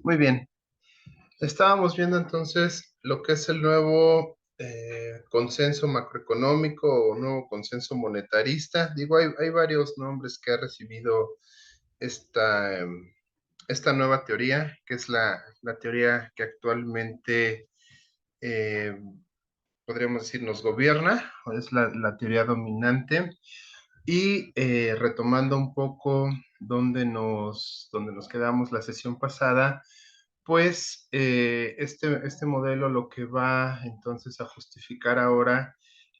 Muy bien. Estábamos viendo entonces lo que es el nuevo consenso macroeconómico o nuevo consenso monetarista. Digo, hay varios nombres que ha recibido esta, esta nueva teoría, que es la teoría que actualmente eh, podríamos decir nos gobierna, o es la teoría dominante. Y retomando un poco donde nos quedamos la sesión pasada, pues este modelo lo que va entonces a justificar ahora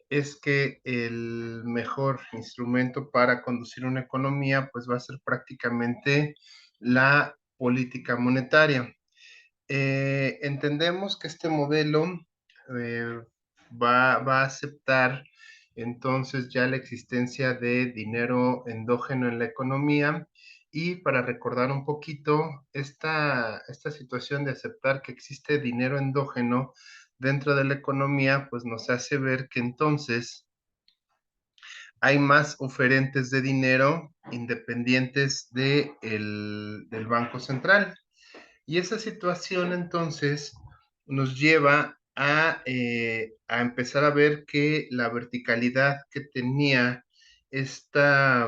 es que el mejor instrumento para conducir una economía pues va a ser prácticamente la política monetaria. Entendemos que este modelo eh, va a aceptar entonces ya la existencia de dinero endógeno en la economía y para recordar un poquito esta situación de aceptar que existe dinero endógeno dentro de la economía, pues nos hace ver que entonces hay más oferentes de dinero independientes del Banco Central. Y esa situación entonces nos lleva a empezar a ver que la verticalidad que tenía esta,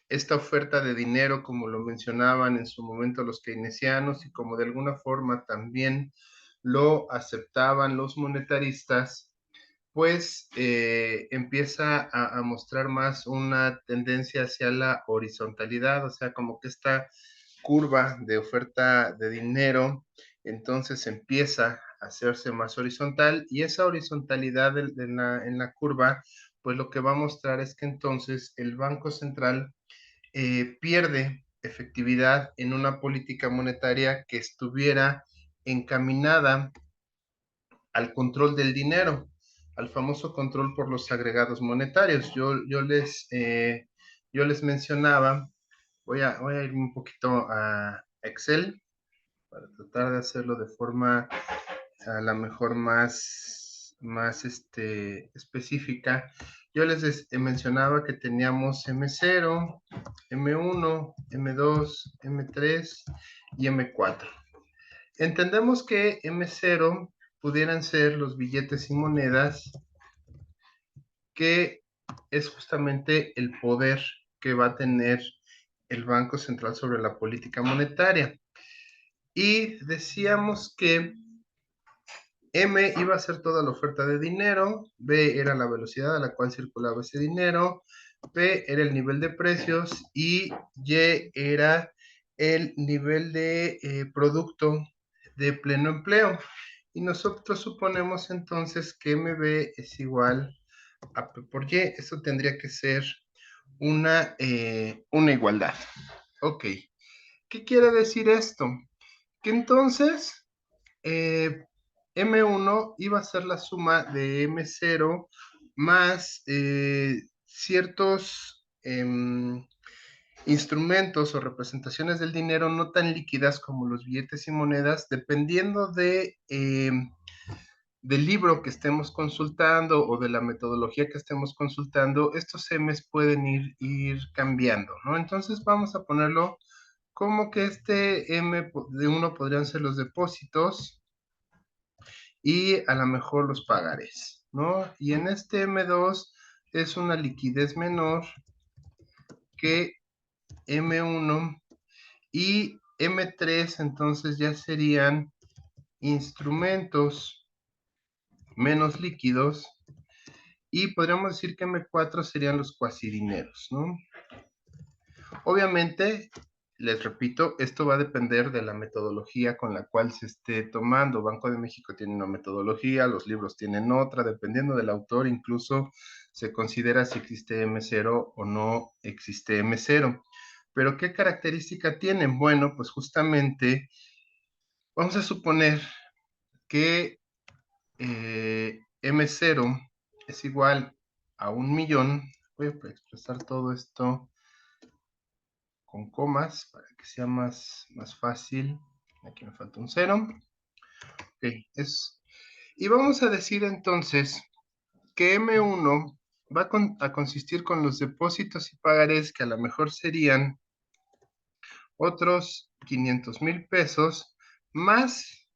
esta oferta de dinero, como lo mencionaban en su momento los keynesianos y como de alguna forma también lo aceptaban los monetaristas, pues empieza a mostrar más una tendencia hacia la horizontalidad, o sea, como que esta curva de oferta de dinero, entonces empieza a hacerse más horizontal y esa horizontalidad en la curva, pues lo que va a mostrar es que entonces el Banco Central pierde efectividad en una política monetaria que estuviera encaminada al control del dinero, al famoso control por los agregados monetarios. Yo les mencionaba, voy a ir un poquito a Excel para tratar de hacerlo de forma a la mejor más específica. Yo les mencionaba que teníamos M0, M1, M2, M3 y M4. Entendemos que M0 pudieran ser los billetes y monedas, que es justamente el poder que va a tener el Banco Central sobre la política monetaria. Y decíamos que M iba a ser toda la oferta de dinero, B era la velocidad a la cual circulaba ese dinero, P era el nivel de precios y Y era el nivel de producto de pleno empleo. Y nosotros suponemos entonces que MB es igual a P por Y. Eso tendría que ser una igualdad. Ok. ¿Qué quiere decir esto? Que entonces M1 iba a ser la suma de M0 más ciertos instrumentos o representaciones del dinero no tan líquidas como los billetes y monedas, dependiendo del libro que estemos consultando o de la metodología que estemos consultando, estos M's pueden ir cambiando, ¿no? Entonces vamos a ponerlo como que este M de uno podrían ser los depósitos y a lo mejor los pagarés, ¿no? Y en este M2 es una liquidez menor que M1 y M3 entonces ya serían instrumentos menos líquidos y podríamos decir que M4 serían los cuasidineros, ¿no? Obviamente, les repito, esto va a depender de la metodología con la cual se esté tomando. Banco de México tiene una metodología, los libros tienen otra, dependiendo del autor, incluso se considera si existe M0 o no existe M0. Pero ¿qué característica tienen? Bueno, pues justamente vamos a suponer que M0 es igual a 1.000.000. Voy a expresar todo esto con comas para que sea más fácil. Aquí me falta un cero. Ok, y vamos a decir entonces que M1 va a consistir con los depósitos y pagarés que a lo mejor serían otros 500,000 pesos más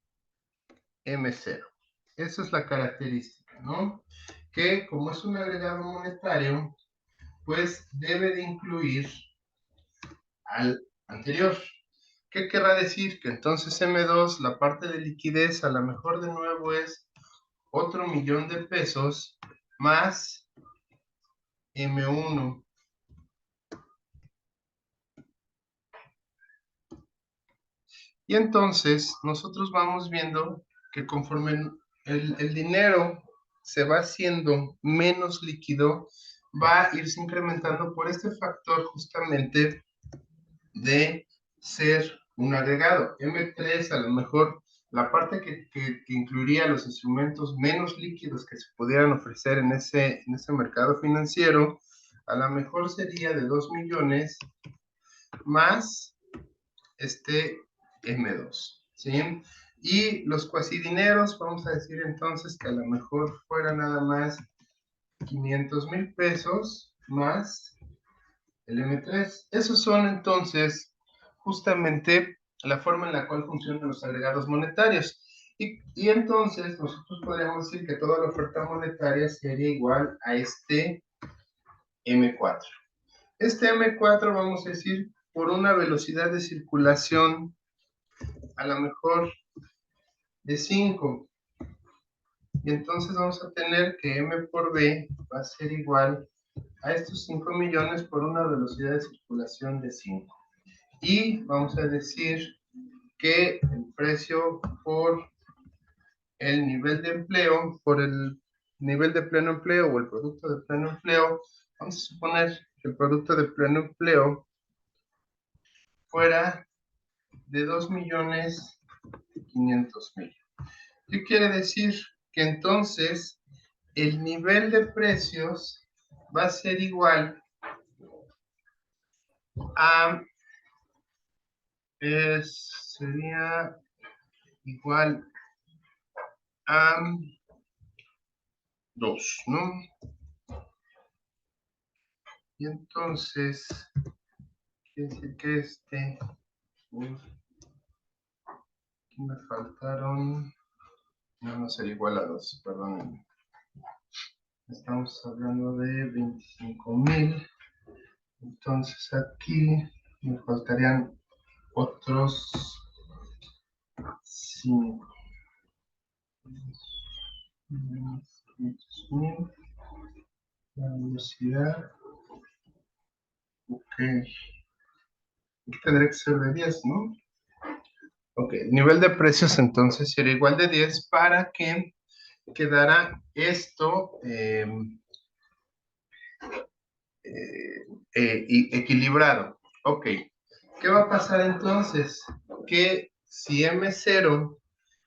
M0. Esa es la característica, ¿no? Que como es un agregado monetario, pues debe de incluir al anterior. ¿Qué querrá decir? Que entonces M2, la parte de liquidez, a lo mejor de nuevo es otro 1,000,000 de pesos más M1. Y entonces nosotros vamos viendo que conforme el dinero se va haciendo menos líquido, va a irse incrementando por este factor justamente de ser un agregado. M3 a lo mejor la parte que incluiría los instrumentos menos líquidos que se pudieran ofrecer en ese mercado financiero, a lo mejor sería de 2 millones más este M2, ¿sí? Y los cuasidineros, vamos a decir entonces que a lo mejor fuera nada más 500,000 pesos más el M3. Esos son entonces justamente la forma en la cual funcionan los agregados monetarios. Y entonces nosotros podríamos decir que toda la oferta monetaria sería igual a este M4. Este M4 vamos a decir por una velocidad de circulación a lo mejor de 5. Y entonces vamos a tener que M por B va a ser igual a estos 5 millones por una velocidad de circulación de 5. Y vamos a decir que el precio por el nivel de empleo, por el nivel de pleno empleo o el producto de pleno empleo, vamos a suponer que el producto de pleno empleo fuera de 2,500,000. ¿Qué quiere decir? Que entonces el nivel de precios va a ser igual a, sería igual a 2, ¿no? Y entonces, quiere decir que aquí me faltaron, no ser igual a 2, perdón. Estamos hablando de 25,000. Entonces aquí me faltarían otros 5. La velocidad, ok. Tendría que ser de 10, ¿no? Ok, el nivel de precios entonces sería igual de 10 para que quedara esto equilibrado. Ok, ¿qué va a pasar entonces? Que si M0,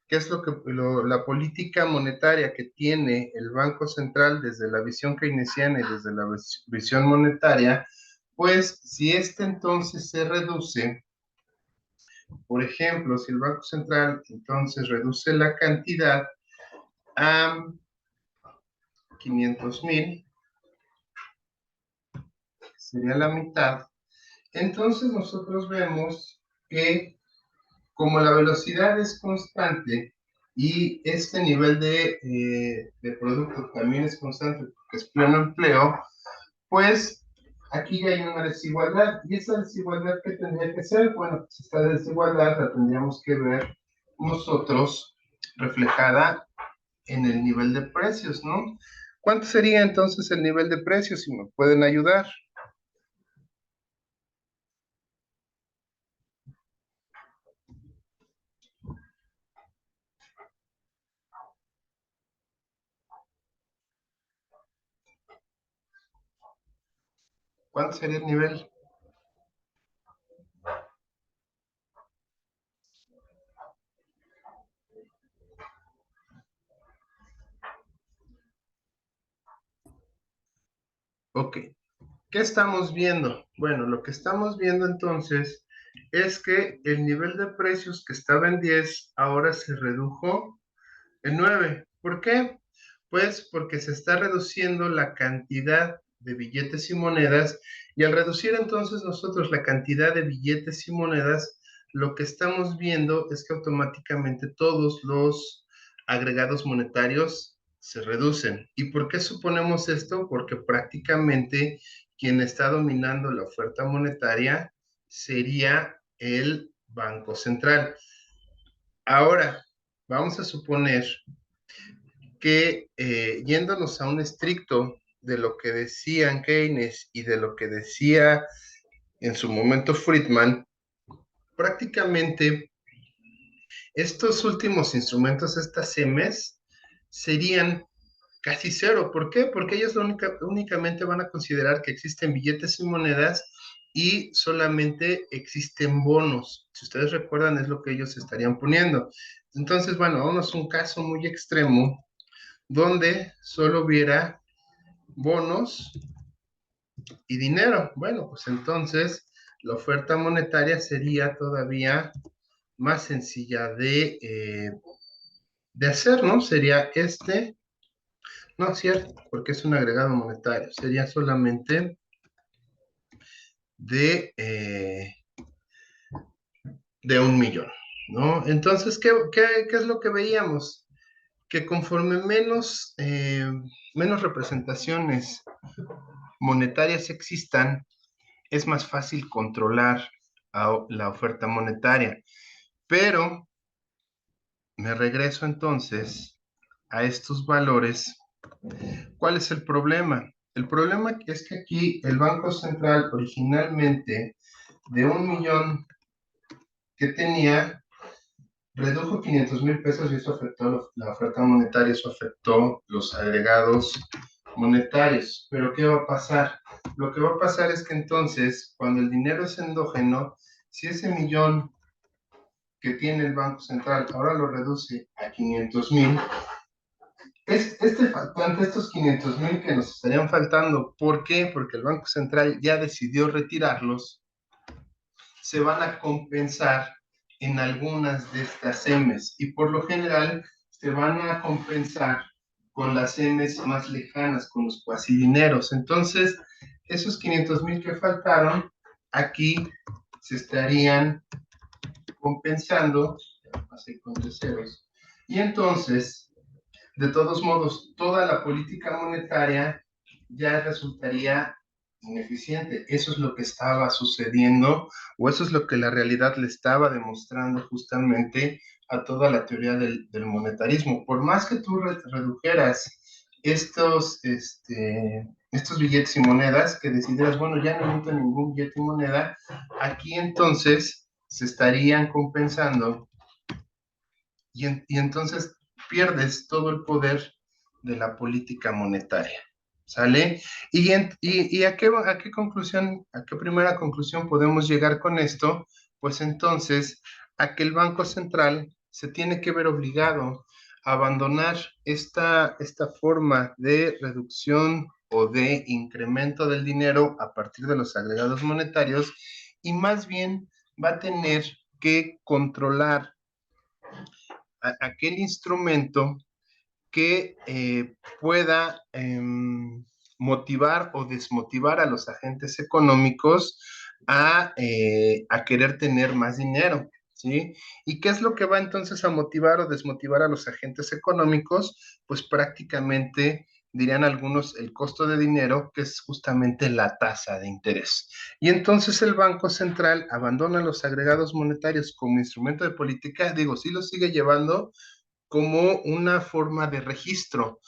que es la política monetaria que tiene el Banco Central desde la visión keynesiana y desde la visión monetaria, pues si este entonces se reduce, por ejemplo, si el Banco Central entonces reduce la cantidad a 500,000, sería la mitad, entonces nosotros vemos que como la velocidad es constante y este nivel de producto también es constante porque es pleno empleo, pues aquí ya hay una desigualdad. ¿Y esa desigualdad qué tendría que ser? Bueno, pues esta desigualdad la tendríamos que ver nosotros reflejada en el nivel de precios, ¿no? ¿Cuánto sería entonces el nivel de precios? Si me pueden ayudar. ¿Cuánto sería el nivel? Ok. ¿Qué estamos viendo? Bueno, lo que estamos viendo entonces es que el nivel de precios que estaba en 10 ahora se redujo en 9. ¿Por qué? Pues porque se está reduciendo la cantidad de billetes y monedas, y al reducir entonces nosotros la cantidad de billetes y monedas, lo que estamos viendo es que automáticamente todos los agregados monetarios se reducen. ¿Y por qué suponemos esto? Porque prácticamente quien está dominando la oferta monetaria sería el Banco Central. Ahora, vamos a suponer que yéndonos a un estricto de lo que decían Keynes y de lo que decía en su momento Friedman, prácticamente estos últimos instrumentos, estas CEMES, serían casi cero. ¿Por qué? Porque ellos únicamente van a considerar que existen billetes y monedas y solamente existen bonos. Si ustedes recuerdan, es lo que ellos estarían poniendo. Entonces, bueno, vamos a un caso muy extremo donde solo hubiera bonos y dinero. Bueno, pues entonces la oferta monetaria sería todavía más sencilla de hacer, ¿no? Sería no es cierto, porque es un agregado monetario, sería solamente de, eh, de 1 millón, ¿no? Entonces, ¿qué es lo que veíamos? Que conforme menos representaciones monetarias existan, es más fácil controlar la oferta monetaria. Pero me regreso entonces a estos valores. ¿Cuál es el problema? El problema es que aquí el Banco Central originalmente de 1 millón que tenía, redujo 500,000 pesos y eso afectó la oferta monetaria, eso afectó los agregados monetarios. Pero ¿qué va a pasar? Lo que va a pasar es que entonces, cuando el dinero es endógeno, si ese millón que tiene el Banco Central ahora lo reduce a 500,000, este faltante, estos 500,000 que nos estarían faltando, ¿por qué? Porque el Banco Central ya decidió retirarlos, se van a compensar en algunas de estas EMES y por lo general se van a compensar con las EMES más lejanas, con los cuasidineros. Entonces, esos 500,000 que faltaron, aquí se estarían compensando, así con tres ceros, y entonces, de todos modos, toda la política monetaria ya resultaría ineficiente. Eso es lo que estaba sucediendo, o eso es lo que la realidad le estaba demostrando justamente a toda la teoría del monetarismo. Por más que tú redujeras estos billetes y monedas, que decidieras, bueno, ya no necesito ningún billete y moneda, aquí entonces se estarían compensando y entonces pierdes todo el poder de la política monetaria. ¿Sale? ¿Y a qué conclusión, a qué primera conclusión podemos llegar con esto? Pues entonces, a que el Banco Central se tiene que ver obligado a abandonar esta forma de reducción o de incremento del dinero a partir de los agregados monetarios y más bien va a tener que controlar aquel instrumento que pueda motivar o desmotivar a los agentes económicos a querer tener más dinero, ¿sí? ¿Y qué es lo que va entonces a motivar o desmotivar a los agentes económicos? Pues prácticamente dirían algunos el costo de dinero, que es justamente la tasa de interés. Y entonces el Banco Central abandona los agregados monetarios como instrumento de política, digo, sí lo sigue llevando, como una forma de registro,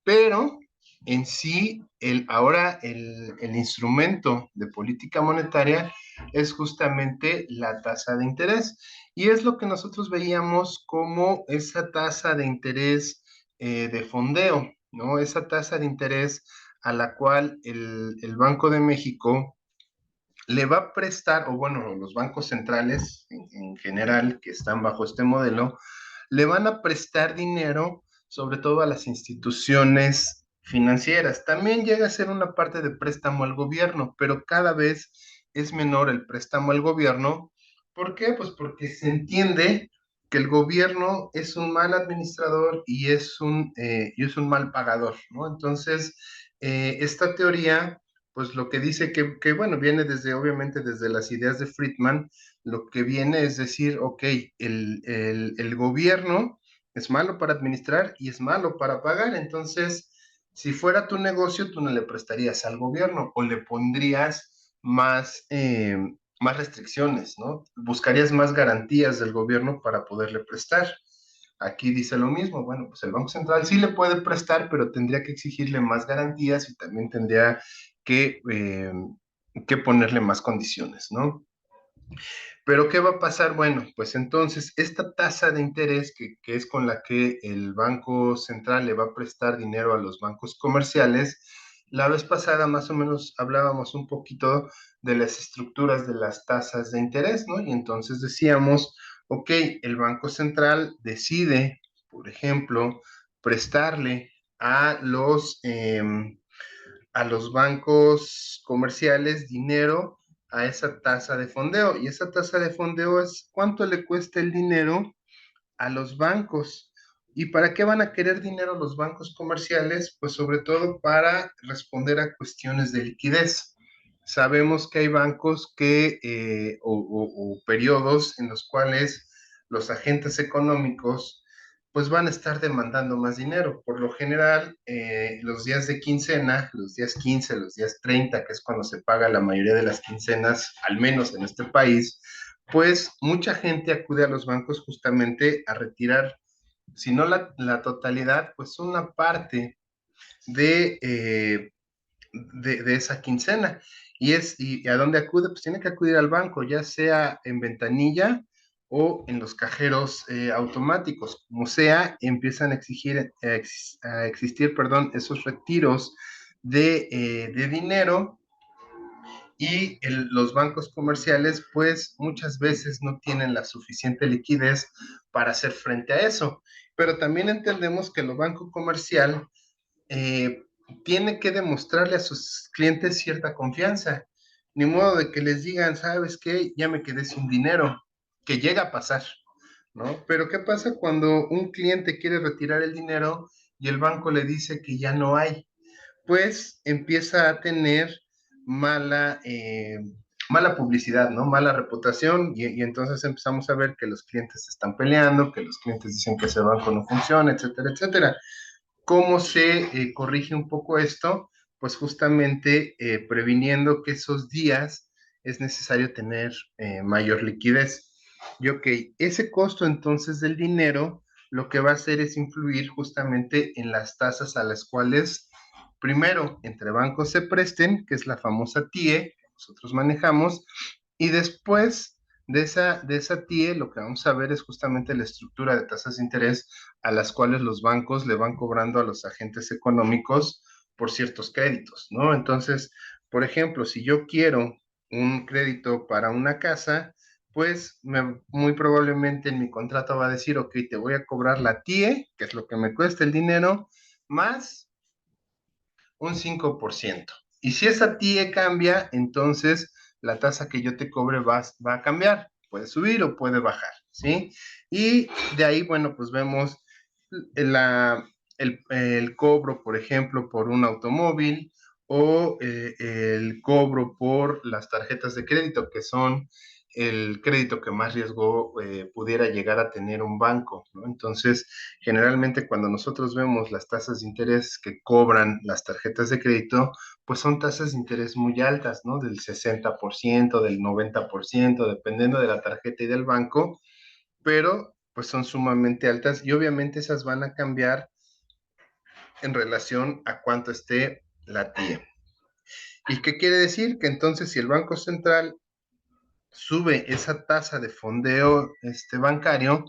pero en sí, ahora el instrumento de política monetaria es justamente la tasa de interés. Y es lo que nosotros veíamos como esa tasa de interés de fondeo, ¿no? Esa tasa de interés a la cual el Banco de México le va a prestar, o bueno, los bancos centrales en general que están bajo este modelo, le van a prestar dinero, sobre todo a las instituciones financieras. También llega a ser una parte de préstamo al gobierno, pero cada vez es menor el préstamo al gobierno. ¿Por qué? Pues porque se entiende que el gobierno es un mal administrador y es un mal pagador, ¿no? Entonces, esta teoría pues lo que dice bueno, viene desde, obviamente, desde las ideas de Friedman, lo que viene es decir, ok, el gobierno es malo para administrar y es malo para pagar, entonces, si fuera tu negocio, tú no le prestarías al gobierno o le pondrías más restricciones, ¿no? Buscarías más garantías del gobierno para poderle prestar. Aquí dice lo mismo, bueno, pues el Banco Central sí le puede prestar, pero tendría que exigirle más garantías y también tendría que, eh, que ponerle más condiciones, ¿no? Pero ¿qué va a pasar? Bueno, pues entonces esta tasa de interés que es con la que el Banco Central le va a prestar dinero a los bancos comerciales, la vez pasada más o menos hablábamos un poquito de las estructuras de las tasas de interés, ¿no? Y entonces decíamos, ok, el Banco Central decide, por ejemplo, prestarle a a los bancos comerciales dinero a esa tasa de fondeo. Y esa tasa de fondeo es cuánto le cuesta el dinero a los bancos. ¿Y para qué van a querer dinero los bancos comerciales? Pues sobre todo para responder a cuestiones de liquidez. Sabemos que hay bancos o periodos en los cuales los agentes económicos pues van a estar demandando más dinero. Por lo general, los días de quincena, los días 15, los días 30, que es cuando se paga la mayoría de las quincenas, al menos en este país, pues mucha gente acude a los bancos justamente a retirar, si no la totalidad, pues una parte de, eh, de esa quincena. ¿Y a dónde acude? Pues tiene que acudir al banco, ya sea en ventanilla o en los cajeros automáticos. Como sea, empiezan a a existir, perdón, esos retiros de dinero y los bancos comerciales pues muchas veces no tienen la suficiente liquidez para hacer frente a eso. Pero también entendemos que el banco comercial eh, tiene que demostrarle a sus clientes cierta confianza. Ni modo de que les digan, ¿sabes qué? Ya me quedé sin dinero, que llega a pasar, ¿no? Pero ¿qué pasa cuando un cliente quiere retirar el dinero y el banco le dice que ya no hay? Pues empieza a tener mala, mala publicidad, ¿no? Mala reputación y entonces empezamos a ver que los clientes se están peleando, que los clientes dicen que ese banco no funciona, etcétera, etcétera. ¿Cómo se corrige un poco esto? Pues justamente previniendo que esos días es necesario tener mayor liquidez. Y ok, ese costo entonces del dinero lo que va a hacer es influir justamente en las tasas a las cuales primero entre bancos se presten, que es la famosa TIE que nosotros manejamos, y después de esa TIE lo que vamos a ver es justamente la estructura de tasas de interés a las cuales los bancos le van cobrando a los agentes económicos por ciertos créditos, ¿no? Entonces, por ejemplo, si yo quiero un crédito para una casa, pues muy probablemente en mi contrato va a decir, ok, te voy a cobrar la TIE, que es lo que me cuesta el dinero, más un 5%. Y si esa TIE cambia, entonces la tasa que yo te cobre va a cambiar, puede subir o puede bajar, ¿sí? Y de ahí, bueno, pues vemos la, el cobro, por ejemplo, por un automóvil o el cobro por las tarjetas de crédito, que son el crédito que más riesgo pudiera llegar a tener un banco, ¿no? Entonces, generalmente cuando nosotros vemos las tasas de interés que cobran las tarjetas de crédito, pues son tasas de interés muy altas, ¿no? Del 60%, del 90%, dependiendo de la tarjeta y del banco, pero pues son sumamente altas y obviamente esas van a cambiar en relación a cuánto esté la TIE. ¿Y qué quiere decir? Que entonces si el Banco Central sube esa tasa de fondeo bancario,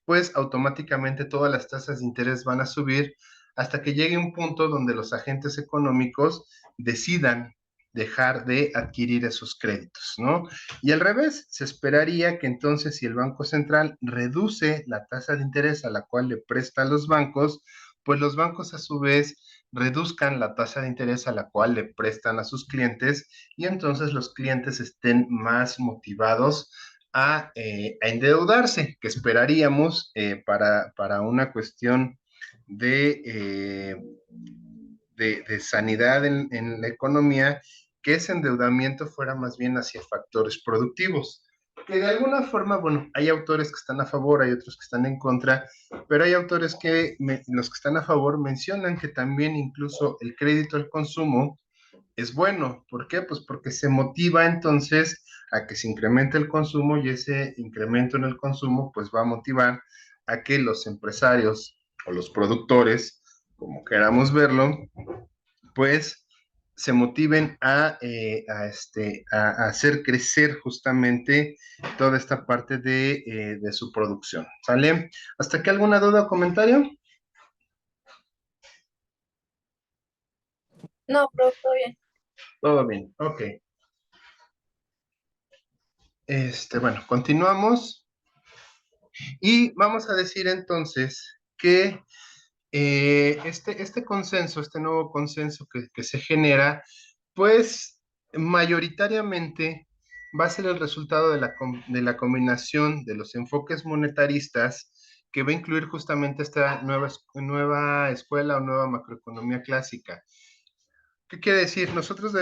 pues automáticamente todas las tasas de interés van a subir hasta que llegue un punto donde los agentes económicos decidan dejar de adquirir esos créditos, ¿no? Y al revés, se esperaría que entonces si el Banco Central reduce la tasa de interés a la cual le presta a los bancos, pues los bancos a su vez reduzcan la tasa de interés a la cual le prestan a sus clientes y entonces los clientes estén más motivados a endeudarse, que esperaríamos para una cuestión de, de sanidad en la economía que ese endeudamiento fuera más bien hacia factores productivos. Que de alguna forma, bueno, hay autores que están a favor, hay otros que están en contra, pero hay autores que los que están a favor mencionan que también incluso el crédito al consumo es bueno. ¿Por qué? Pues porque se motiva entonces a que se incremente el consumo y ese incremento en el consumo pues va a motivar a que los empresarios o los productores, como queramos verlo, pues se motiven a hacer crecer justamente toda esta parte de su producción. ¿Sale? ¿Hasta aquí alguna duda o comentario? No, bro, todo bien. Todo bien, ok. Bueno, continuamos y vamos a decir entonces que este consenso, este nuevo consenso que se genera, pues mayoritariamente va a ser el resultado de la combinación de los enfoques monetaristas que va a incluir justamente esta nueva escuela o nueva macroeconomía clásica. ¿Qué quiere decir? Nosotros,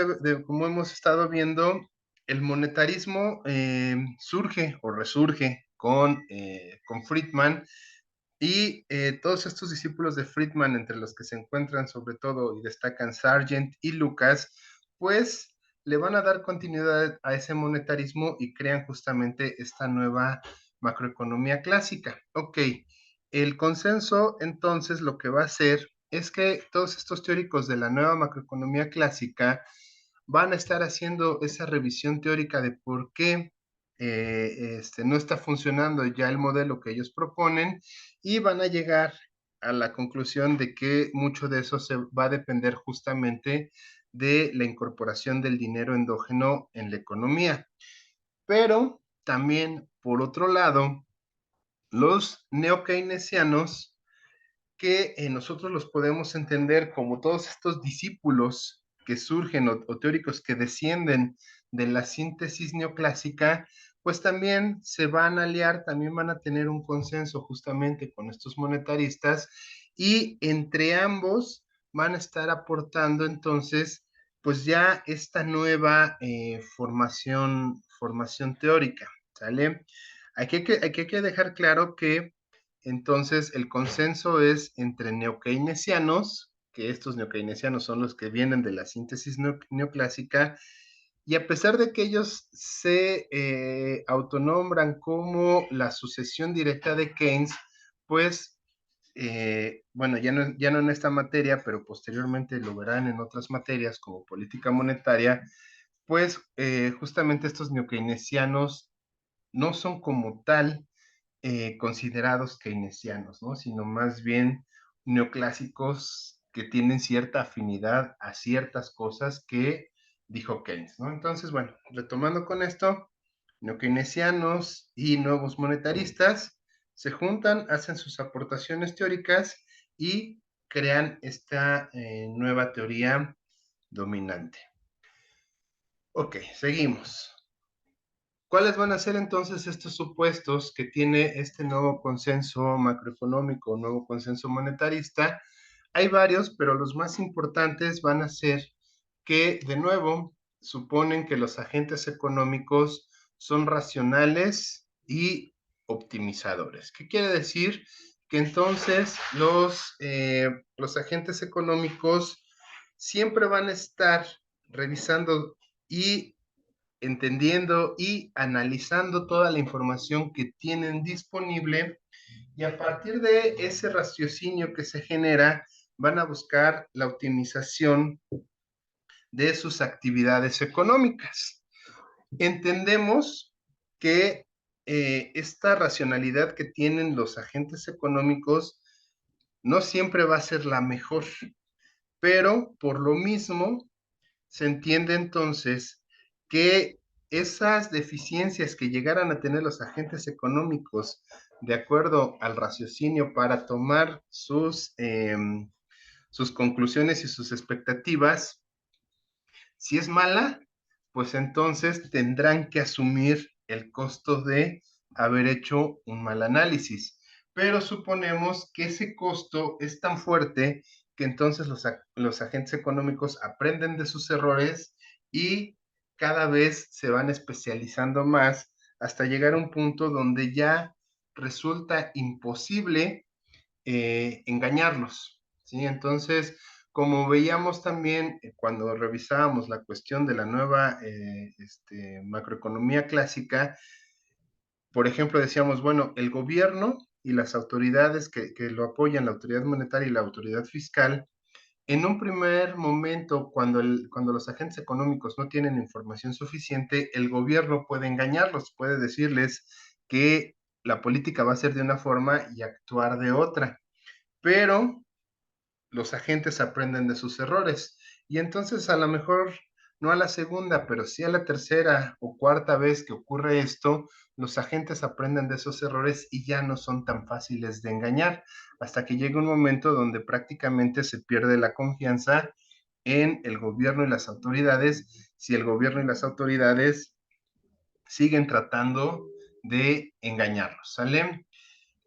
como hemos estado viendo, el monetarismo surge o resurge con Friedman y todos estos discípulos de Friedman, entre los que se encuentran sobre todo y destacan Sargent y Lucas, pues le van a dar continuidad a ese monetarismo y crean justamente esta nueva macroeconomía clásica. Ok, el consenso entonces lo que va a hacer es que todos estos teóricos de la nueva macroeconomía clásica van a estar haciendo esa revisión teórica de por qué no está funcionando ya el modelo que ellos proponen y van a llegar a la conclusión de que mucho de eso se va a depender justamente de la incorporación del dinero endógeno en la economía. Pero también, por otro lado, los neokeynesianos, que nosotros los podemos entender como todos estos discípulos que surgen o teóricos que descienden de la síntesis neoclásica, pues también se van a aliar, también van a tener un consenso justamente con estos monetaristas y entre ambos van a estar aportando entonces pues ya esta nueva formación teórica, ¿sale? Aquí hay que dejar claro que entonces el consenso es entre neokeynesianos, que estos neokeynesianos son los que vienen de la síntesis neoclásica, y a pesar de que ellos se autonombran como la sucesión directa de Keynes, pues, bueno, ya no en esta materia, pero posteriormente lo verán en otras materias como política monetaria, pues justamente estos neokeynesianos no son como tal considerados keynesianos, ¿no? Sino más bien neoclásicos que tienen cierta afinidad a ciertas cosas que dijo Keynes, ¿no? Entonces, bueno, retomando con esto, neokeynesianos y nuevos monetaristas se juntan, hacen sus aportaciones teóricas y crean esta nueva teoría dominante. Ok, seguimos. ¿Cuáles van a ser entonces estos supuestos que tiene este nuevo consenso macroeconómico, nuevo consenso monetarista? Hay varios, pero los más importantes van a ser que, de nuevo, suponen que los agentes económicos son racionales y optimizadores. ¿Qué quiere decir? Que entonces los agentes económicos siempre van a estar revisando y entendiendo y analizando toda la información que tienen disponible y a partir de ese raciocinio que se genera van a buscar la optimización de sus actividades económicas. Entendemos que esta racionalidad que tienen los agentes económicos no siempre va a ser la mejor, pero por lo mismo se entiende entonces que esas deficiencias que llegaran a tener los agentes económicos de acuerdo al raciocinio para tomar sus conclusiones y sus expectativas, si es mala, pues entonces tendrán que asumir el costo de haber hecho un mal análisis. Pero suponemos que ese costo es tan fuerte que entonces los agentes económicos aprenden de sus errores y cada vez se van especializando más hasta llegar a un punto donde ya resulta imposible engañarlos, ¿sí? Entonces, como veíamos también cuando revisábamos la cuestión de la nueva macroeconomía clásica, por ejemplo, decíamos, bueno, el gobierno y las autoridades que lo apoyan, la autoridad monetaria y la autoridad fiscal, en un primer momento, cuando los agentes económicos no tienen información suficiente, el gobierno puede engañarlos, puede decirles que la política va a ser de una forma y actuar de otra, pero los agentes aprenden de sus errores. Y entonces a lo mejor no a la segunda, pero sí a la tercera o cuarta vez que ocurre esto, los agentes aprenden de esos errores y ya no son tan fáciles de engañar, hasta que llega un momento donde prácticamente se pierde la confianza en el gobierno y las autoridades, si el gobierno y las autoridades siguen tratando de engañarlos, ¿sale?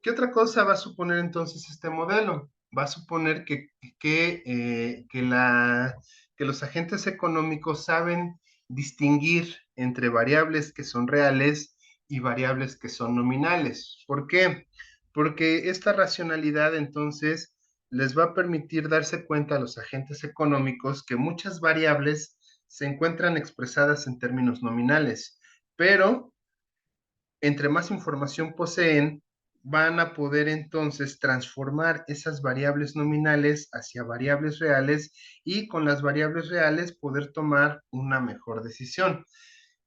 ¿Qué otra cosa va a suponer entonces este modelo? Va a suponer que los agentes económicos saben distinguir entre variables que son reales y variables que son nominales. ¿Por qué? Porque esta racionalidad entonces les va a permitir darse cuenta a los agentes económicos que muchas variables se encuentran expresadas en términos nominales, pero entre más información poseen, van a poder entonces transformar esas variables nominales hacia variables reales y con las variables reales poder tomar una mejor decisión.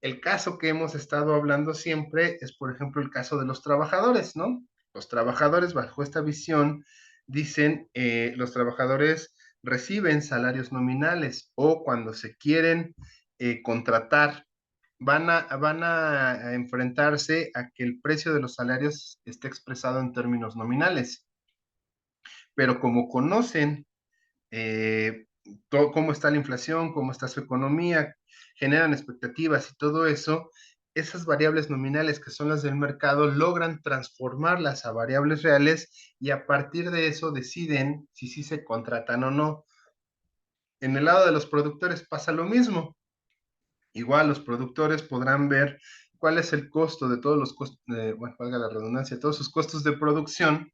El caso que hemos estado hablando siempre es, por ejemplo, el caso de los trabajadores, ¿no? Los trabajadores bajo esta visión dicen, los trabajadores reciben salarios nominales o cuando se quieren contratar van a enfrentarse a que el precio de los salarios esté expresado en términos nominales. Pero como conocen eh, cómo está la inflación, cómo está su economía, generan expectativas y todo eso, esas variables nominales que son las del mercado logran transformarlas a variables reales y a partir de eso deciden si sí se contratan o no. En el lado de los productores pasa lo mismo. Igual los productores podrán ver cuál es el costo de todos los costos, bueno, valga la redundancia, todos sus costos de producción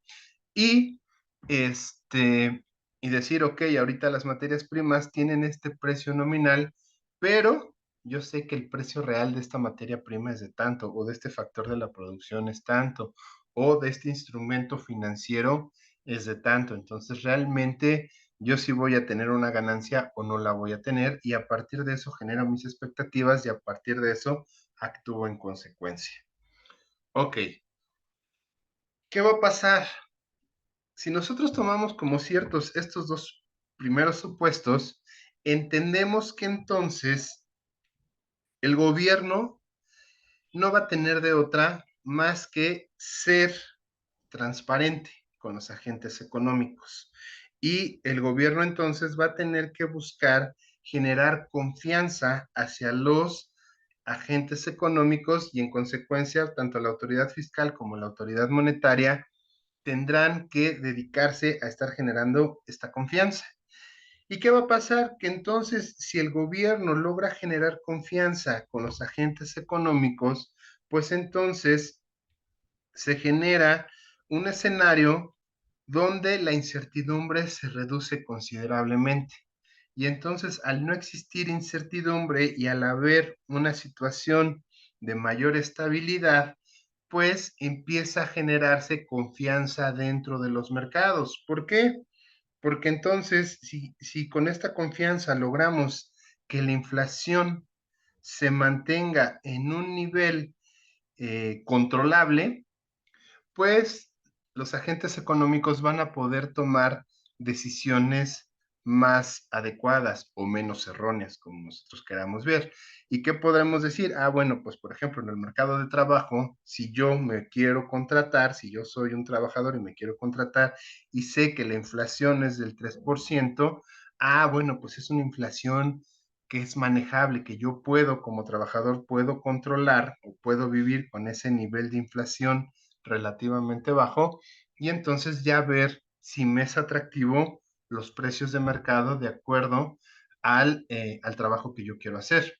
y, este, y decir, ok, ahorita las materias primas tienen este precio nominal, pero yo sé que el precio real de esta materia prima es de tanto, o de este factor de la producción es tanto, o de este instrumento financiero es de tanto. Entonces, realmente yo sí voy a tener una ganancia o no la voy a tener, y a partir de eso genero mis expectativas y a partir de eso actúo en consecuencia. Ok, ¿qué va a pasar? Si nosotros tomamos como ciertos estos dos primeros supuestos, entendemos que entonces el gobierno no va a tener de otra más que ser transparente con los agentes económicos. Y el gobierno entonces va a tener que buscar generar confianza hacia los agentes económicos y en consecuencia tanto la autoridad fiscal como la autoridad monetaria tendrán que dedicarse a estar generando esta confianza. ¿Y qué va a pasar? Que entonces, si el gobierno logra generar confianza con los agentes económicos, pues entonces se genera un escenario donde la incertidumbre se reduce considerablemente. Y entonces, al no existir incertidumbre y al haber una situación de mayor estabilidad, pues empieza a generarse confianza dentro de los mercados. ¿Por qué? Porque entonces, si con esta confianza logramos que la inflación se mantenga en un nivel controlable, pues los agentes económicos van a poder tomar decisiones más adecuadas o menos erróneas, como nosotros queramos ver. ¿Y qué podremos decir? Ah, bueno, pues por ejemplo, en el mercado de trabajo, si yo me quiero contratar, si yo soy un trabajador y me quiero contratar y sé que la inflación es del 3%, ah, bueno, pues es una inflación que es manejable, que yo puedo como trabajador, puedo controlar o puedo vivir con ese nivel de inflación relativamente bajo y entonces ya ver si me es atractivo los precios de mercado de acuerdo al trabajo que yo quiero hacer.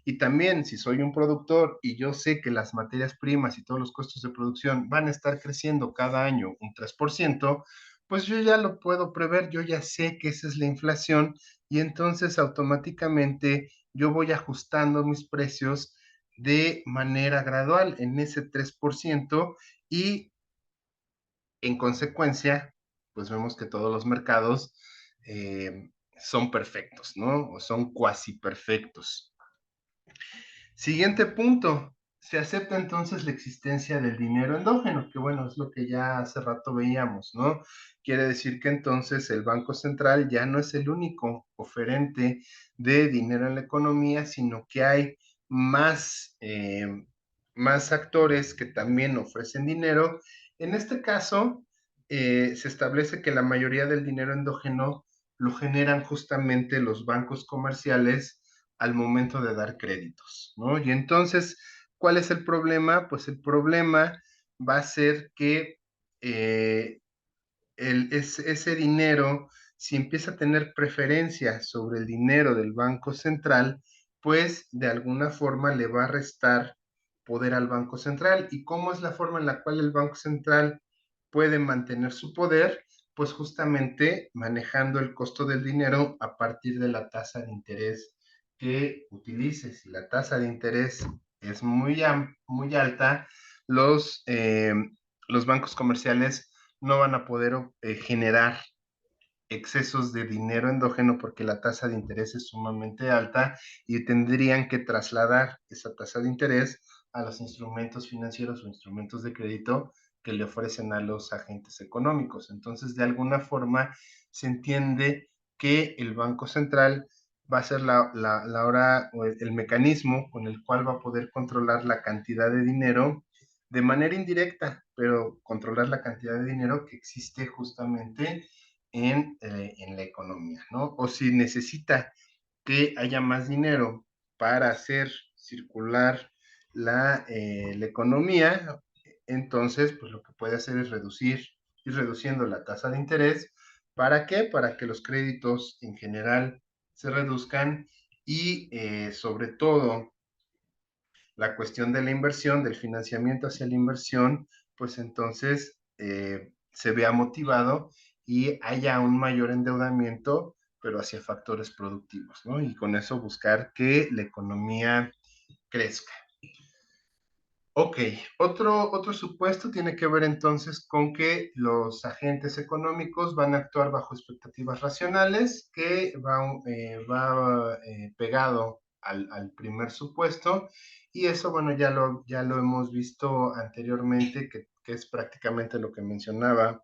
Y también, si soy un productor y yo sé que las materias primas y todos los costos de producción van a estar creciendo cada año un 3%, pues yo ya lo puedo prever, yo ya sé que esa es la inflación y entonces automáticamente yo voy ajustando mis precios de manera gradual en ese 3% y en consecuencia, pues vemos que todos los mercados son perfectos, ¿no? O son cuasi perfectos. Siguiente punto. Se acepta entonces la existencia del dinero endógeno, que bueno, es lo que ya hace rato veíamos, ¿no? Quiere decir que entonces el Banco Central ya no es el único oferente de dinero en la economía, sino que hay más, más actores que también ofrecen dinero. En este caso, se establece que la mayoría del dinero endógeno lo generan justamente los bancos comerciales al momento de dar créditos, ¿no? Y entonces, ¿cuál es el problema? Pues el problema va a ser que ese dinero, si empieza a tener preferencia sobre el dinero del Banco Central, pues de alguna forma le va a restar poder al Banco Central. ¿Y cómo es la forma en la cual el Banco Central puede mantener su poder? Pues justamente manejando el costo del dinero a partir de la tasa de interés que utilice. Si la tasa de interés es muy alta, los bancos comerciales no van a poder generar excesos de dinero endógeno porque la tasa de interés es sumamente alta y tendrían que trasladar esa tasa de interés a los instrumentos financieros o instrumentos de crédito que le ofrecen a los agentes económicos. Entonces, de alguna forma, se entiende que el Banco Central va a ser la hora o el mecanismo con el cual va a poder controlar la cantidad de dinero de manera indirecta, pero controlar la cantidad de dinero que existe justamente en la economía, ¿no? O si necesita que haya más dinero para hacer circular la economía, entonces, pues lo que puede hacer es ir reduciendo la tasa de interés. ¿Para qué? Para que los créditos en general se reduzcan y sobre todo la cuestión de la inversión, del financiamiento hacia la inversión, pues entonces se vea motivado y haya un mayor endeudamiento, pero hacia factores productivos, ¿no? Y con eso buscar que la economía crezca. Ok, otro supuesto tiene que ver entonces con que los agentes económicos van a actuar bajo expectativas racionales, que va pegado al primer supuesto, y eso, bueno, ya lo hemos visto anteriormente, que es prácticamente lo que mencionaba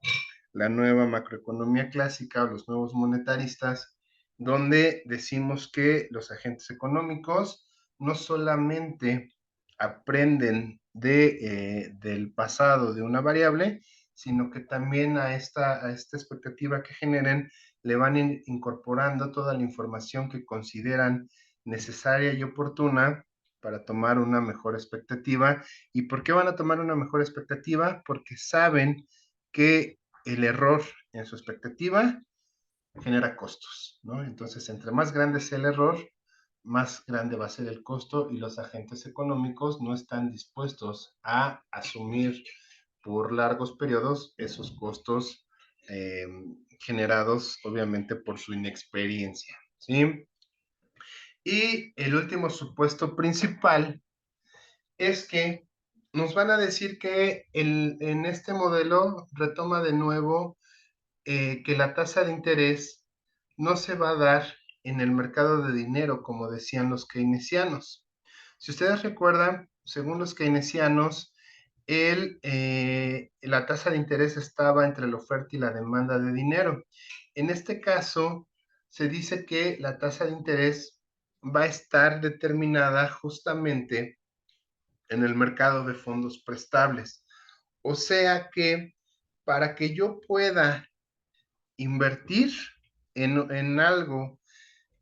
la nueva macroeconomía clásica o los nuevos monetaristas, donde decimos que los agentes económicos no solamente aprenden del pasado de una variable, sino que también a esta expectativa que generen le van incorporando toda la información que consideran necesaria y oportuna para tomar una mejor expectativa. ¿Y por qué van a tomar una mejor expectativa? Porque saben que el error en su expectativa genera costos, ¿no? Entonces, entre más grande sea el error, más grande va a ser el costo y los agentes económicos no están dispuestos a asumir por largos periodos esos costos eh, generados obviamente por su inexperiencia, ¿sí? Y el último supuesto principal es que nos van a decir que en este modelo retoma de nuevo que la tasa de interés no se va a dar en el mercado de dinero, como decían los keynesianos. Si ustedes recuerdan, según los keynesianos, la tasa de interés estaba entre la oferta y la demanda de dinero. En este caso, se dice que la tasa de interés va a estar determinada justamente en el mercado de fondos prestables. O sea que para que yo pueda invertir en algo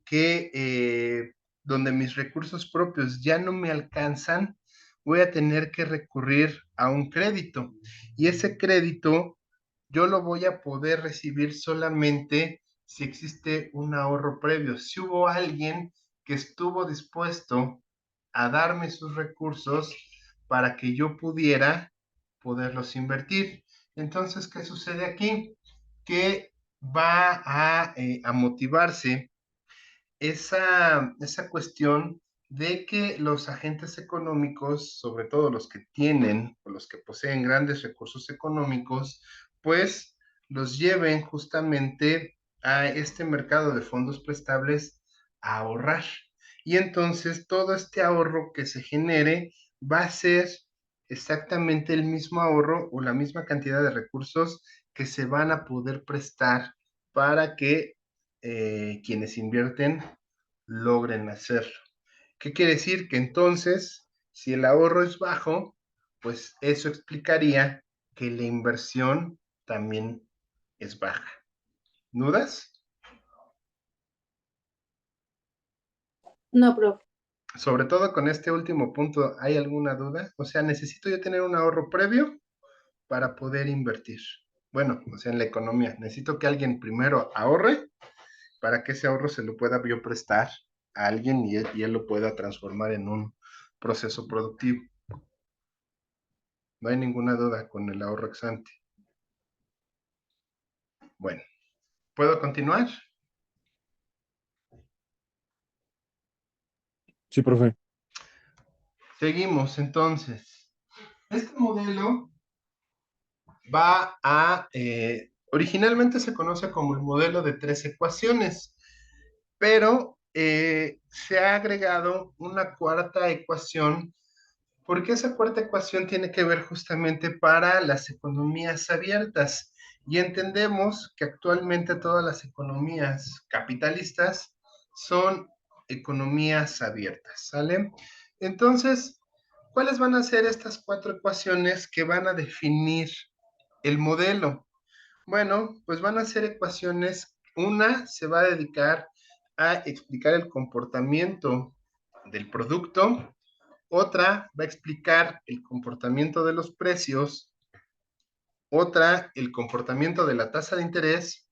que donde mis recursos propios ya no me alcanzan, voy a tener que recurrir a un crédito. Y ese crédito yo lo voy a poder recibir solamente si existe un ahorro previo, si hubo alguien que estuvo dispuesto a darme sus recursos para que yo pudiera poderlos invertir. Entonces, ¿qué sucede aquí? Que va a motivarse esa cuestión de que los agentes económicos, sobre todo los que tienen o los que poseen grandes recursos económicos, pues los lleven justamente a este mercado de fondos prestables a ahorrar. Y entonces todo este ahorro que se genere va a ser exactamente el mismo ahorro o la misma cantidad de recursos que se van a poder prestar para que quienes invierten logren hacerlo. ¿Qué quiere decir? Que entonces, si el ahorro es bajo, pues eso explicaría que la inversión también es baja. ¿Dudas? No, profe. Sobre todo con este último punto, ¿hay alguna duda? O sea, ¿necesito yo tener un ahorro previo para poder invertir? Bueno, o sea, en la economía, necesito que alguien primero ahorre para que ese ahorro se lo pueda yo prestar a alguien y él lo pueda transformar en un proceso productivo. No hay ninguna duda con el ahorro ex ante. Bueno, ¿puedo continuar? Sí, profe. Seguimos entonces. Este modelo va originalmente se conoce como el modelo de tres ecuaciones, pero se ha agregado una cuarta ecuación porque esa cuarta ecuación tiene que ver justamente para las economías abiertas. Y entendemos que actualmente todas las economías capitalistas son economías abiertas, ¿sale? Entonces, ¿cuáles van a ser estas cuatro ecuaciones que van a definir el modelo? Bueno, pues van a ser ecuaciones, una se va a dedicar a explicar el comportamiento del producto, otra va a explicar el comportamiento de los precios, otra el comportamiento de la tasa de interés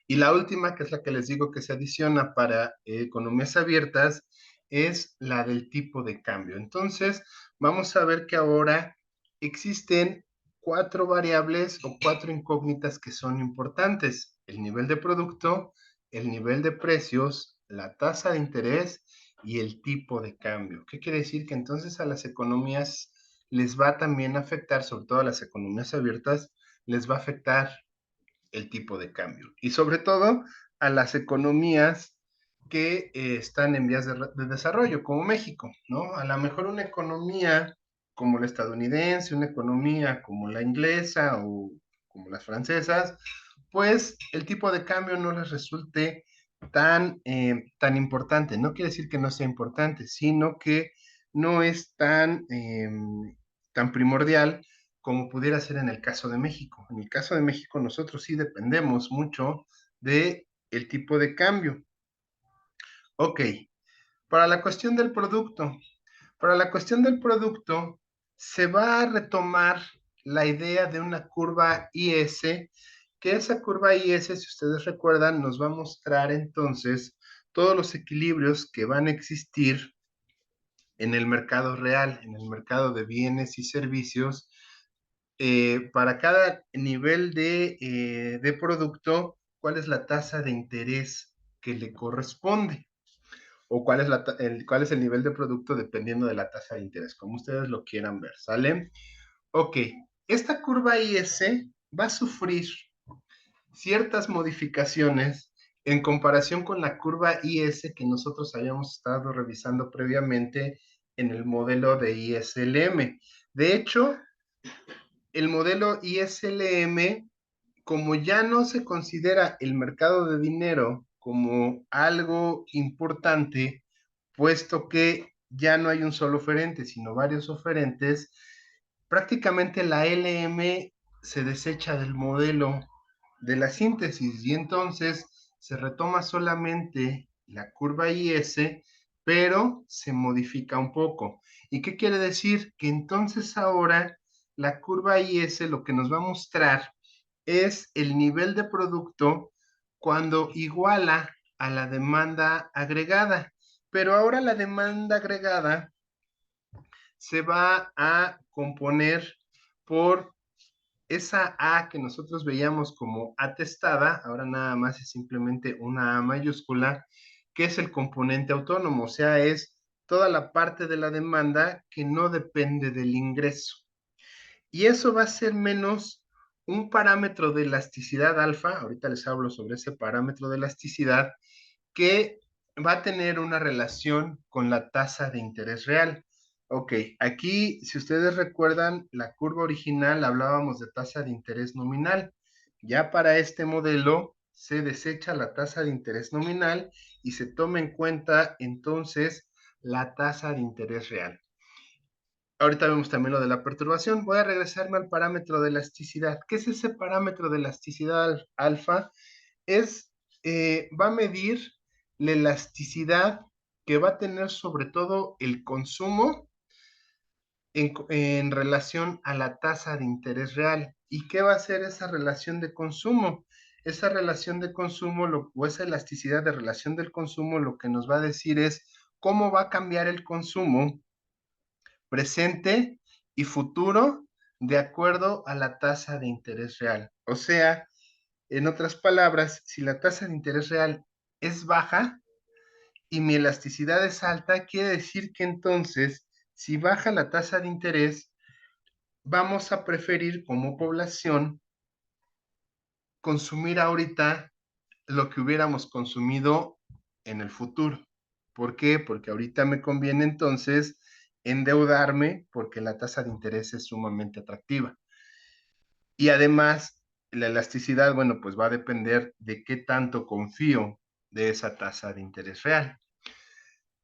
y la última, que es la que les digo que se adiciona para economías abiertas, es la del tipo de cambio. Entonces, vamos a ver que ahora existen cuatro variables o cuatro incógnitas que son importantes. El nivel de producto, el nivel de precios, la tasa de interés y el tipo de cambio. ¿Qué quiere decir? Que entonces a las economías les va también a afectar, sobre todo a las economías abiertas, les va a afectar el tipo de cambio. Y sobre todo a las economías que están en vías de desarrollo, como México, ¿no? A lo mejor una economía como la estadounidense, una economía como la inglesa o como las francesas, pues el tipo de cambio no les resulte tan importante. No quiere decir que no sea importante, sino que no es tan primordial como pudiera ser en el caso de México. En el caso de México nosotros sí dependemos mucho de el tipo de cambio. Ok, para la cuestión del producto, para la cuestión del producto se va a retomar la idea de una curva IS, que esa curva IS, si ustedes recuerdan, nos va a mostrar entonces todos los equilibrios que van a existir en el mercado real, en el mercado de bienes y servicios para cada nivel de producto, cuál es la tasa de interés que le corresponde o cuál es el nivel de producto dependiendo de la tasa de interés, como ustedes lo quieran ver, ¿sale? Ok, esta curva IS va a sufrir ciertas modificaciones en comparación con la curva IS que nosotros habíamos estado revisando previamente en el modelo de ISLM. De hecho, el modelo ISLM, como ya no se considera el mercado de dinero como algo importante, puesto que ya no hay un solo oferente, sino varios oferentes, prácticamente la LM se desecha del modelo de la síntesis y entonces se retoma solamente la curva IS, pero se modifica un poco. ¿Y qué quiere decir? Que entonces ahora la curva IS lo que nos va a mostrar es el nivel de producto cuando iguala a la demanda agregada. Pero ahora la demanda agregada se va a componer por esa A que nosotros veíamos como atestada, ahora nada más es simplemente una A mayúscula, que es el componente autónomo, o sea, es toda la parte de la demanda que no depende del ingreso. Y eso va a ser menos un parámetro de elasticidad alfa, ahorita les hablo sobre ese parámetro de elasticidad, que va a tener una relación con la tasa de interés real. Ok, aquí, si ustedes recuerdan, la curva original hablábamos de tasa de interés nominal. Ya para este modelo se desecha la tasa de interés nominal y se toma en cuenta entonces la tasa de interés real. Ahorita vemos también lo de la perturbación. Voy a regresarme al parámetro de elasticidad. ¿Qué es ese parámetro de elasticidad alfa? Va a medir la elasticidad que va a tener sobre todo el consumo en relación a la tasa de interés real. ¿Y qué va a ser esa relación de consumo? Esa relación de consumo o esa elasticidad de relación del consumo lo que nos va a decir es cómo va a cambiar el consumo presente y futuro de acuerdo a la tasa de interés real. O sea, en otras palabras, si la tasa de interés real es baja y mi elasticidad es alta, quiere decir que entonces, si baja la tasa de interés, vamos a preferir como población consumir ahorita lo que hubiéramos consumido en el futuro. ¿Por qué? Porque ahorita me conviene entonces endeudarme porque la tasa de interés es sumamente atractiva. Y además, la elasticidad, bueno, pues va a depender de qué tanto confío de esa tasa de interés real.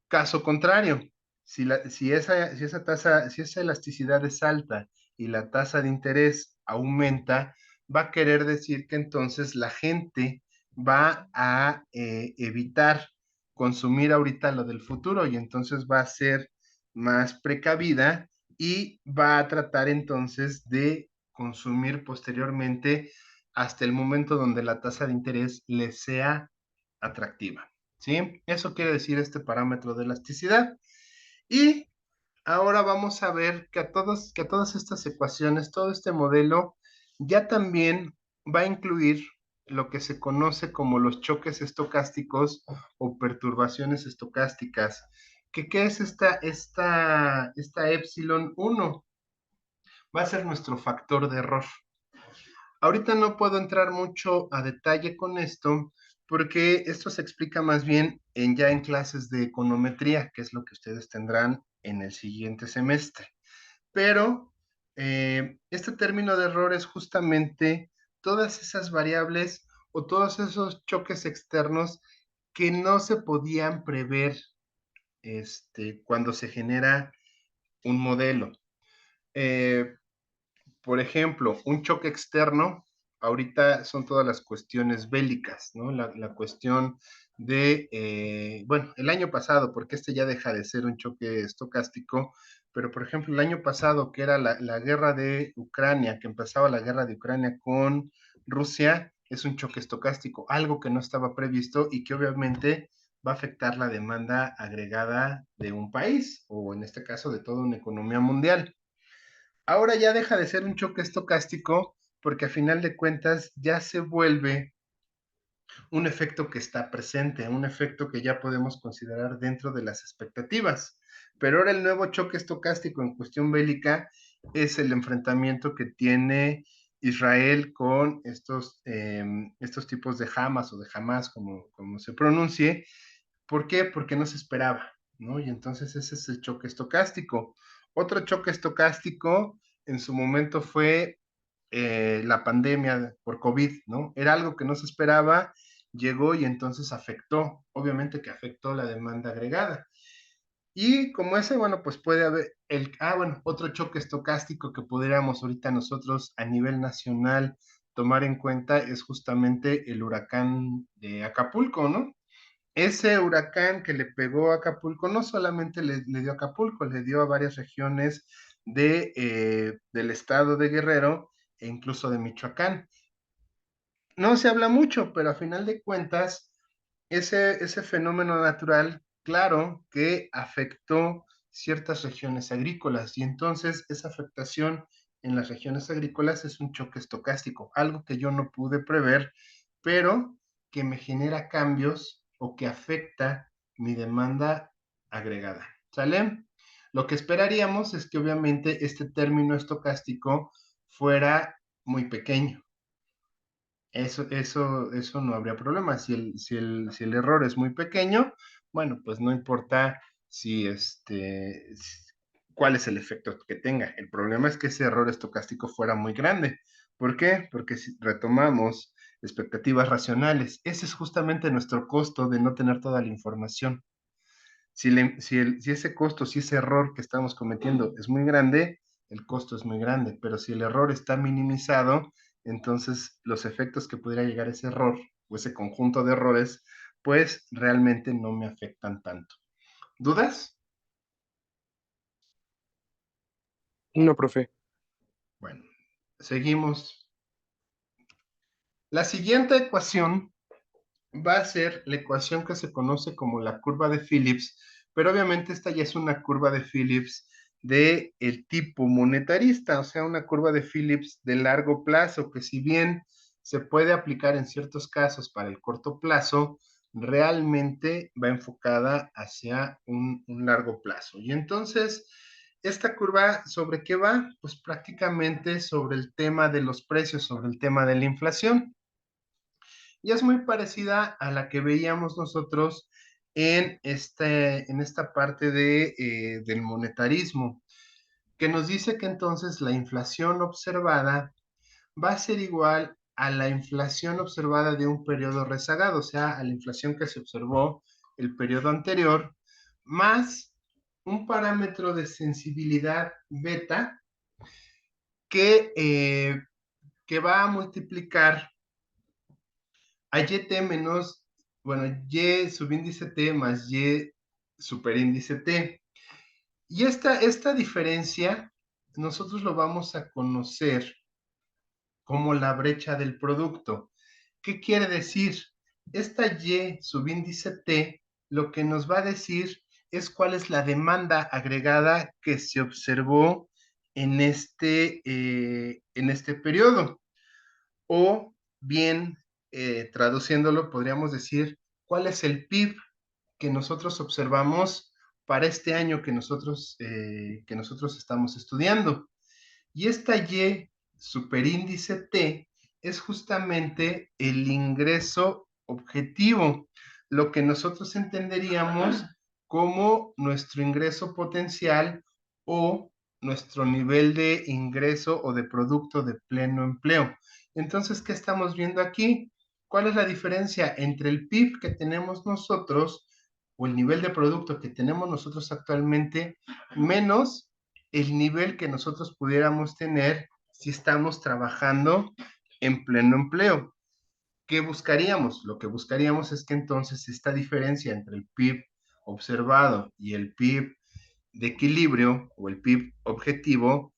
Caso contrario, si esa elasticidad es alta y la tasa de interés aumenta, va a querer decir que entonces la gente va a evitar consumir ahorita lo del futuro y entonces va a ser más precavida y va a tratar entonces de consumir posteriormente hasta el momento donde la tasa de interés le sea atractiva. ¿Sí? Eso quiere decir este parámetro de elasticidad. Y ahora vamos a ver que a todas estas ecuaciones, todo este modelo, ya también va a incluir lo que se conoce como los choques estocásticos o perturbaciones estocásticas. ¿Qué es esta epsilon 1? Va a ser nuestro factor de error. Ahorita no puedo entrar mucho a detalle con esto porque esto se explica más bien ya en clases de econometría, que es lo que ustedes tendrán en el siguiente semestre. Pero este término de error es justamente todas esas variables o todos esos choques externos que no se podían prever cuando se genera un modelo. Eh, por ejemplo, un choque externo, ahorita son todas las cuestiones bélicas, ¿no? La cuestión de, bueno, el año pasado, porque este ya deja de ser un choque estocástico, pero por ejemplo, el año pasado, que era la guerra de Ucrania, que empezaba la guerra de Ucrania con Rusia, es un choque estocástico, algo que no estaba previsto y que obviamente va a afectar la demanda agregada de un país, o en este caso de toda una economía mundial. Ahora ya deja de ser un choque estocástico porque a final de cuentas ya se vuelve un efecto que está presente, un efecto que ya podemos considerar dentro de las expectativas. Pero ahora el nuevo choque estocástico en cuestión bélica es el enfrentamiento que tiene Israel con estos tipos de Hamas o de Hamas, como se pronuncie. ¿Por qué? Porque no se esperaba, ¿no? Y entonces ese es el choque estocástico. Otro choque estocástico en su momento fue la pandemia por COVID, ¿no? Era algo que no se esperaba, llegó y entonces afectó, obviamente que afectó la demanda agregada. Y como ese, bueno, pues puede haber bueno, otro choque estocástico que pudiéramos ahorita nosotros a nivel nacional tomar en cuenta es justamente el huracán de Acapulco, ¿no? Ese huracán que le pegó a Acapulco no solamente le dio a Acapulco, le dio a varias regiones del estado de Guerrero e incluso de Michoacán. no se habla mucho, pero a final de cuentas, ese fenómeno natural, claro que afectó ciertas regiones agrícolas y entonces esa afectación en las regiones agrícolas es un choque estocástico, algo que yo no pude prever, pero que me genera cambios o que afecta mi demanda agregada. ¿Sale? Lo que esperaríamos es que obviamente este término estocástico fuera muy pequeño. Eso no habría problema. Si el error es muy pequeño, bueno, pues no importa cuál es el efecto que tenga. El problema es que ese error estocástico fuera muy grande. ¿Por qué? Porque si retomamos expectativas racionales, ese es justamente nuestro costo de no tener toda la información. Si ese costo, si ese error que estamos cometiendo es muy grande, el costo es muy grande, pero si el error está minimizado, entonces los efectos que pudiera llegar ese error o ese conjunto de errores, pues realmente no me afectan tanto. ¿Dudas? No, profe. Bueno, seguimos. La siguiente ecuación va a ser la ecuación que se conoce como la curva de Phillips, pero obviamente esta ya es una curva de Phillips de el tipo monetarista, o sea, una curva de Phillips de largo plazo, que si bien se puede aplicar en ciertos casos para el corto plazo, realmente va enfocada hacia un largo plazo. Y entonces, esta curva, ¿sobre qué va? Pues prácticamente sobre el tema de los precios, sobre el tema de la inflación y es muy parecida a la que veíamos nosotros en esta parte del monetarismo, que nos dice que entonces la inflación observada va a ser igual a la inflación observada de un periodo rezagado, o sea, a la inflación que se observó el periodo anterior, más un parámetro de sensibilidad beta que va a multiplicar a YT menos, bueno, Y subíndice T más Y superíndice T. Y esta diferencia nosotros lo vamos a conocer como la brecha del producto. ¿Qué quiere decir? Esta Y subíndice T lo que nos va a decir es cuál es la demanda agregada que se observó en este periodo. O bien, traduciéndolo, podríamos decir cuál es el PIB que nosotros observamos para este año que nosotros estamos estudiando. Y esta Y superíndice T es justamente el ingreso objetivo, lo que nosotros entenderíamos como nuestro ingreso potencial o nuestro nivel de ingreso o de producto de pleno empleo. Entonces, ¿qué estamos viendo aquí? ¿Cuál es la diferencia entre el PIB que tenemos nosotros o el nivel de producto que tenemos nosotros actualmente menos el nivel que nosotros pudiéramos tener si estamos trabajando en pleno empleo? ¿Qué buscaríamos? Lo que buscaríamos es que entonces esta diferencia entre el PIB observado y el PIB de equilibrio o el PIB objetivo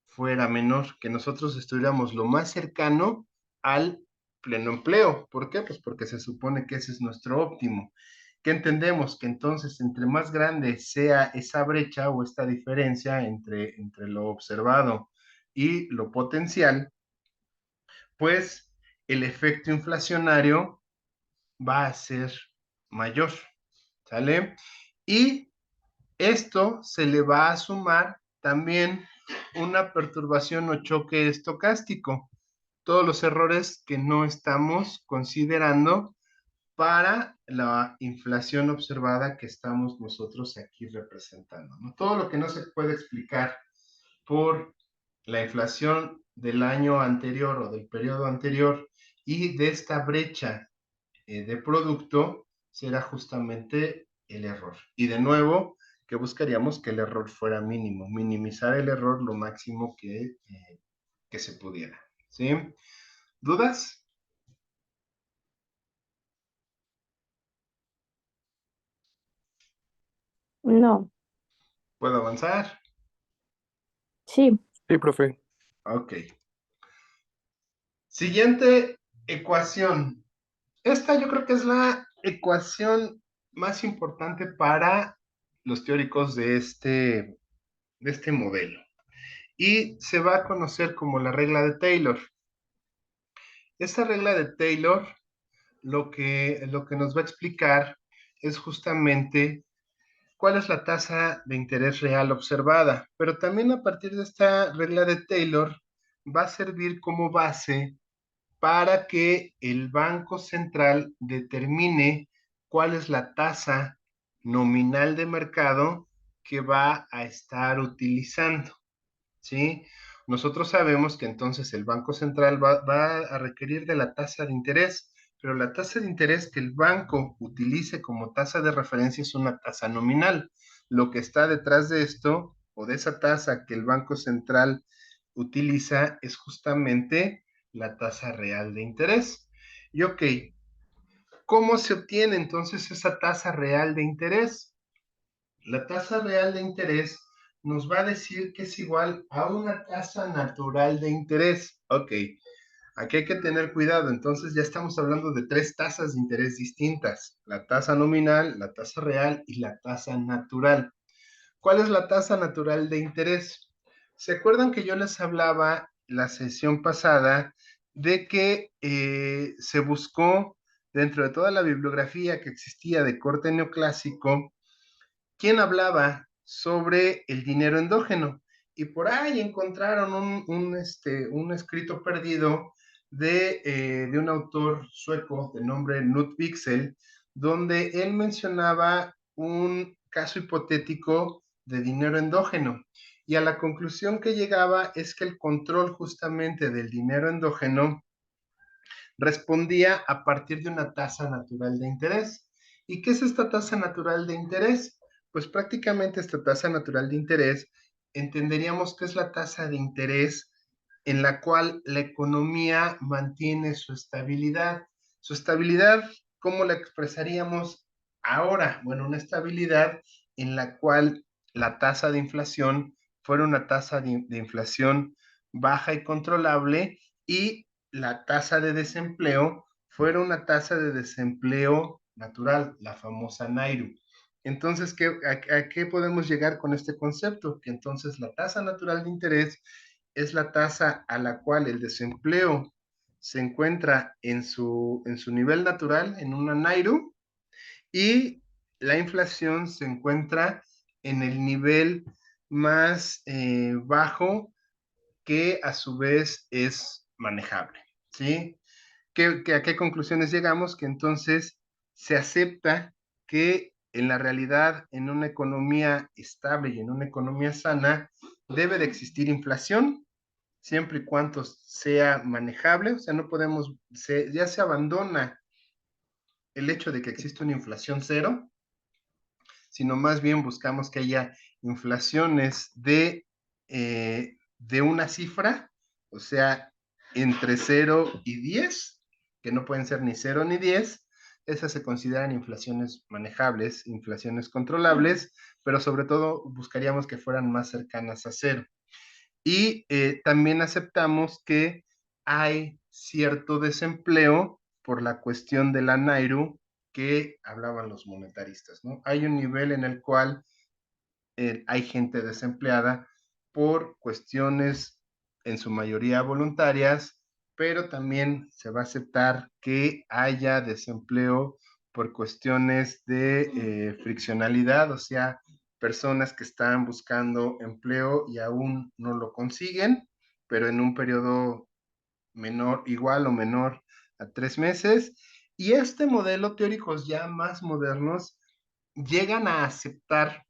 fuera menor, que nosotros estuviéramos lo más cercano al pleno empleo. ¿Por qué? Pues porque se supone que ese es nuestro óptimo. ¿Qué entendemos? Que entonces entre más grande sea esa brecha o esta diferencia entre lo observado y lo potencial, pues el efecto inflacionario va a ser mayor, ¿sale? Y esto se le va a sumar también una perturbación o choque estocástico, todos los errores que no estamos considerando para la inflación observada que estamos nosotros aquí representando, ¿no? Todo lo que no se puede explicar por la inflación del año anterior o del periodo anterior y de esta brecha de producto será justamente el error. Y de nuevo, que buscaríamos que el error fuera mínimo, minimizar el error lo máximo que se pudiera. ¿Sí? ¿Dudas? No, ¿Puedo avanzar? sí, Sí, profe. Ok. Siguiente Ecuación. Esta yo creo que es la ecuación más importante para los teóricos de este modelo. Y se va a conocer como la regla de Taylor. Esta regla de Taylor lo que nos va a explicar es justamente cuál es la tasa de interés real observada, pero también a partir de esta regla de Taylor va a servir como base para que el Banco Central determine cuál es la tasa nominal de mercado que va a estar utilizando. ¿Sí? Nosotros sabemos que entonces el Banco Central va a requerir de la tasa de interés, pero la tasa de interés que el banco utilice como tasa de referencia es una tasa nominal. Lo que está detrás de esto, o de esa tasa que el Banco Central utiliza, es justamente la tasa real de interés. Y ok, ¿cómo se obtiene entonces esa tasa real de interés? La tasa real de interés nos va a decir que es igual a una tasa natural de interés. Ok, aquí hay que tener cuidado. Entonces ya estamos hablando de tres tasas de interés distintas. La tasa nominal, la tasa real y la tasa natural. ¿Cuál es la tasa natural de interés? ¿Se acuerdan que yo les hablaba la sesión pasada de que se buscó dentro de toda la bibliografía que existía de corte neoclásico quien hablaba sobre el dinero endógeno? Y por ahí encontraron un escrito perdido de un autor sueco de nombre Knut Wicksell, donde él mencionaba un caso hipotético de dinero endógeno. Y a la conclusión que llegaba es que el control justamente del dinero endógeno respondía a partir de una tasa natural de interés. ¿Y qué es esta tasa natural de interés? Pues prácticamente esta tasa natural de interés entenderíamos que es la tasa de interés en la cual la economía mantiene su estabilidad. Su estabilidad, ¿cómo la expresaríamos ahora? Bueno, una estabilidad en la cual la tasa de inflación fuera una tasa de inflación baja y controlable y la tasa de desempleo fuera una tasa de desempleo natural, la famosa NAIRU. Entonces, a qué podemos llegar con este concepto? Que entonces la tasa natural de interés es la tasa a la cual el desempleo se encuentra en su nivel natural, en una NAIRU, y la inflación se encuentra en el nivel más bajo, que a su vez es manejable, ¿sí? ¿A qué conclusiones llegamos? Que entonces se acepta que en la realidad, en una economía estable y en una economía sana, debe de existir inflación, siempre y cuando sea manejable. O sea, no podemos, ya se abandona el hecho de que existe una inflación cero, sino más bien buscamos que haya inflaciones de una cifra, o sea, entre 0 y 10, que no pueden ser ni 0 ni 10. Esas se consideran inflaciones manejables, inflaciones controlables, pero sobre todo buscaríamos que fueran más cercanas a cero. Y también aceptamos que hay cierto desempleo por la cuestión de la NAIRU que hablaban los monetaristas, ¿no? Hay un nivel en el cual hay gente desempleada por cuestiones en su mayoría voluntarias, pero también se va a aceptar que haya desempleo por cuestiones de friccionalidad, o sea, personas que están buscando empleo y aún no lo consiguen, pero en un periodo menor, igual o menor a 3 meses. Y este modelo, teóricos ya más modernos llegan a aceptar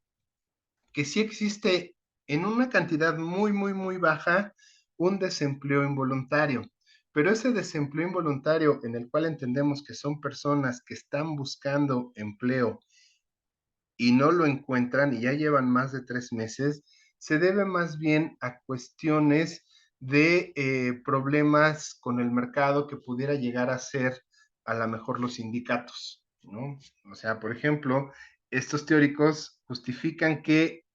que sí existe en una cantidad muy, muy, muy baja un desempleo involuntario. Pero ese desempleo involuntario en el cual entendemos que son personas que están buscando empleo y no lo encuentran y ya llevan más de 3 meses, se debe más bien a cuestiones de problemas con el mercado que pudiera llegar a ser a lo mejor los sindicatos, ¿no? O sea, por ejemplo, estos teóricos justifican que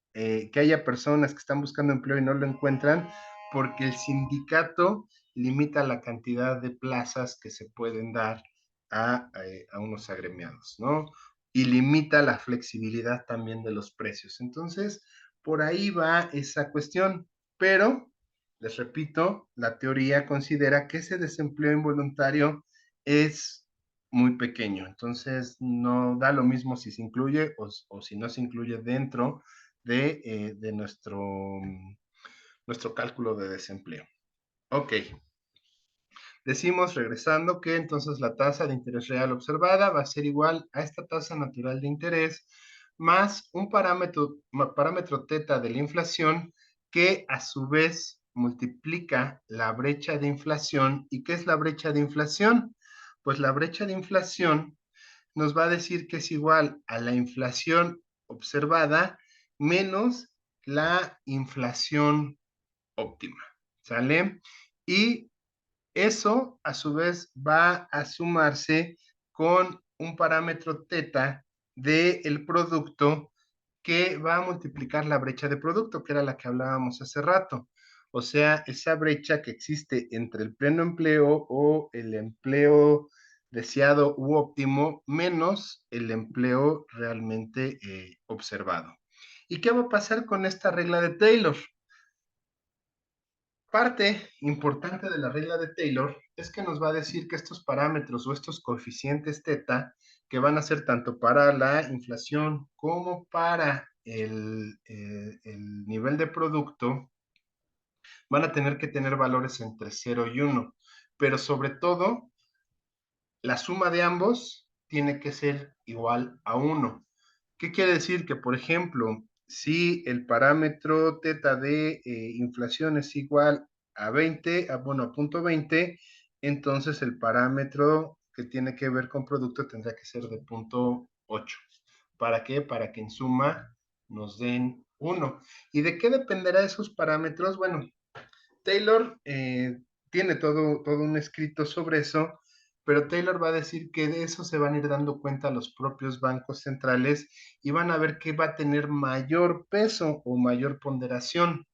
haya personas que están buscando empleo y no lo encuentran porque el sindicato limita la cantidad de plazas que se pueden dar a unos agremiados, ¿no? Y limita la flexibilidad también de los precios. Entonces, por ahí va esa cuestión, pero, les repito, la teoría considera que ese desempleo involuntario es muy pequeño, entonces no da lo mismo si se incluye o si no se incluye dentro de nuestro cálculo de desempleo. Ok. Decimos, regresando, que entonces la tasa de interés real observada va a ser igual a esta tasa natural de interés más un parámetro teta de la inflación que a su vez multiplica la brecha de inflación. ¿Y qué es la brecha de inflación? Pues la brecha de inflación nos va a decir que es igual a la inflación observada menos la inflación óptima, ¿sale? Y eso, a su vez, va a sumarse con un parámetro teta del producto que va a multiplicar la brecha de producto, que era la que hablábamos hace rato. O sea, esa brecha que existe entre el pleno empleo o el empleo deseado u óptimo menos el empleo realmente observado. ¿Y qué va a pasar con esta regla de Taylor? Parte importante de la regla de Taylor es que nos va a decir que estos parámetros o estos coeficientes teta, que van a ser tanto para la inflación como para el nivel de producto, van a tener que tener valores entre 0 y 1, pero sobre todo la suma de ambos tiene que ser igual a 1. ¿Qué quiere decir? Que, por ejemplo, si el parámetro teta de inflación es igual a 20, bueno, a punto 20, entonces el parámetro que tiene que ver con producto tendrá que ser de punto 8. ¿Para qué? Para que en suma nos den 1. ¿Y de qué dependerá esos parámetros? Bueno, Taylor tiene todo un escrito sobre eso, pero Taylor va a decir que de eso se van a ir dando cuenta los propios bancos centrales y van a ver que va a tener mayor peso o mayor ponderación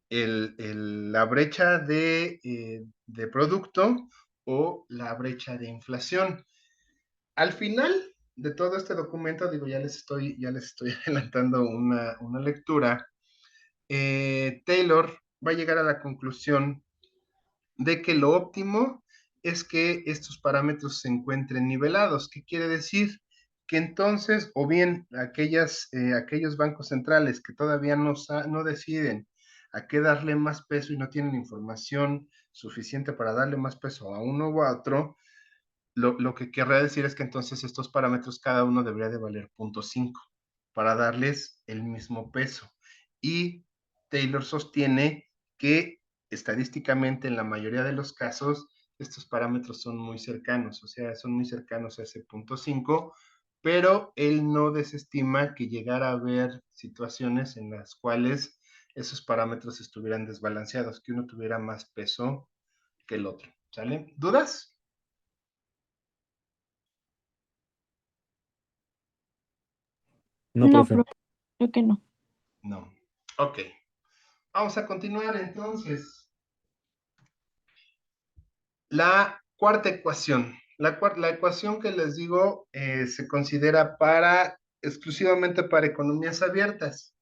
la brecha de producto o la brecha de inflación. Al final de todo este documento, digo, ya les estoy adelantando una lectura. Taylor va a llegar a la conclusión de que lo óptimo es que estos parámetros se encuentren nivelados. ¿Qué quiere decir? Que entonces, o bien aquellos bancos centrales que todavía no deciden a qué darle más peso y no tienen información suficiente para darle más peso a uno u a otro, lo que querrá decir es que entonces estos parámetros cada uno debería de valer 0.5 para darles el mismo peso. Y Taylor sostiene que estadísticamente en la mayoría de los casos estos parámetros son muy cercanos, o sea, son muy cercanos a ese 0.5, pero él no desestima que llegara a haber situaciones en las cuales esos parámetros estuvieran desbalanceados, que uno tuviera más peso que el otro. ¿Sale? ¿Dudas? No, No, profe. profe, creo que no. No. Ok. Vamos a continuar entonces. La cuarta ecuación. La ecuación que les digo se considera exclusivamente para economías abiertas,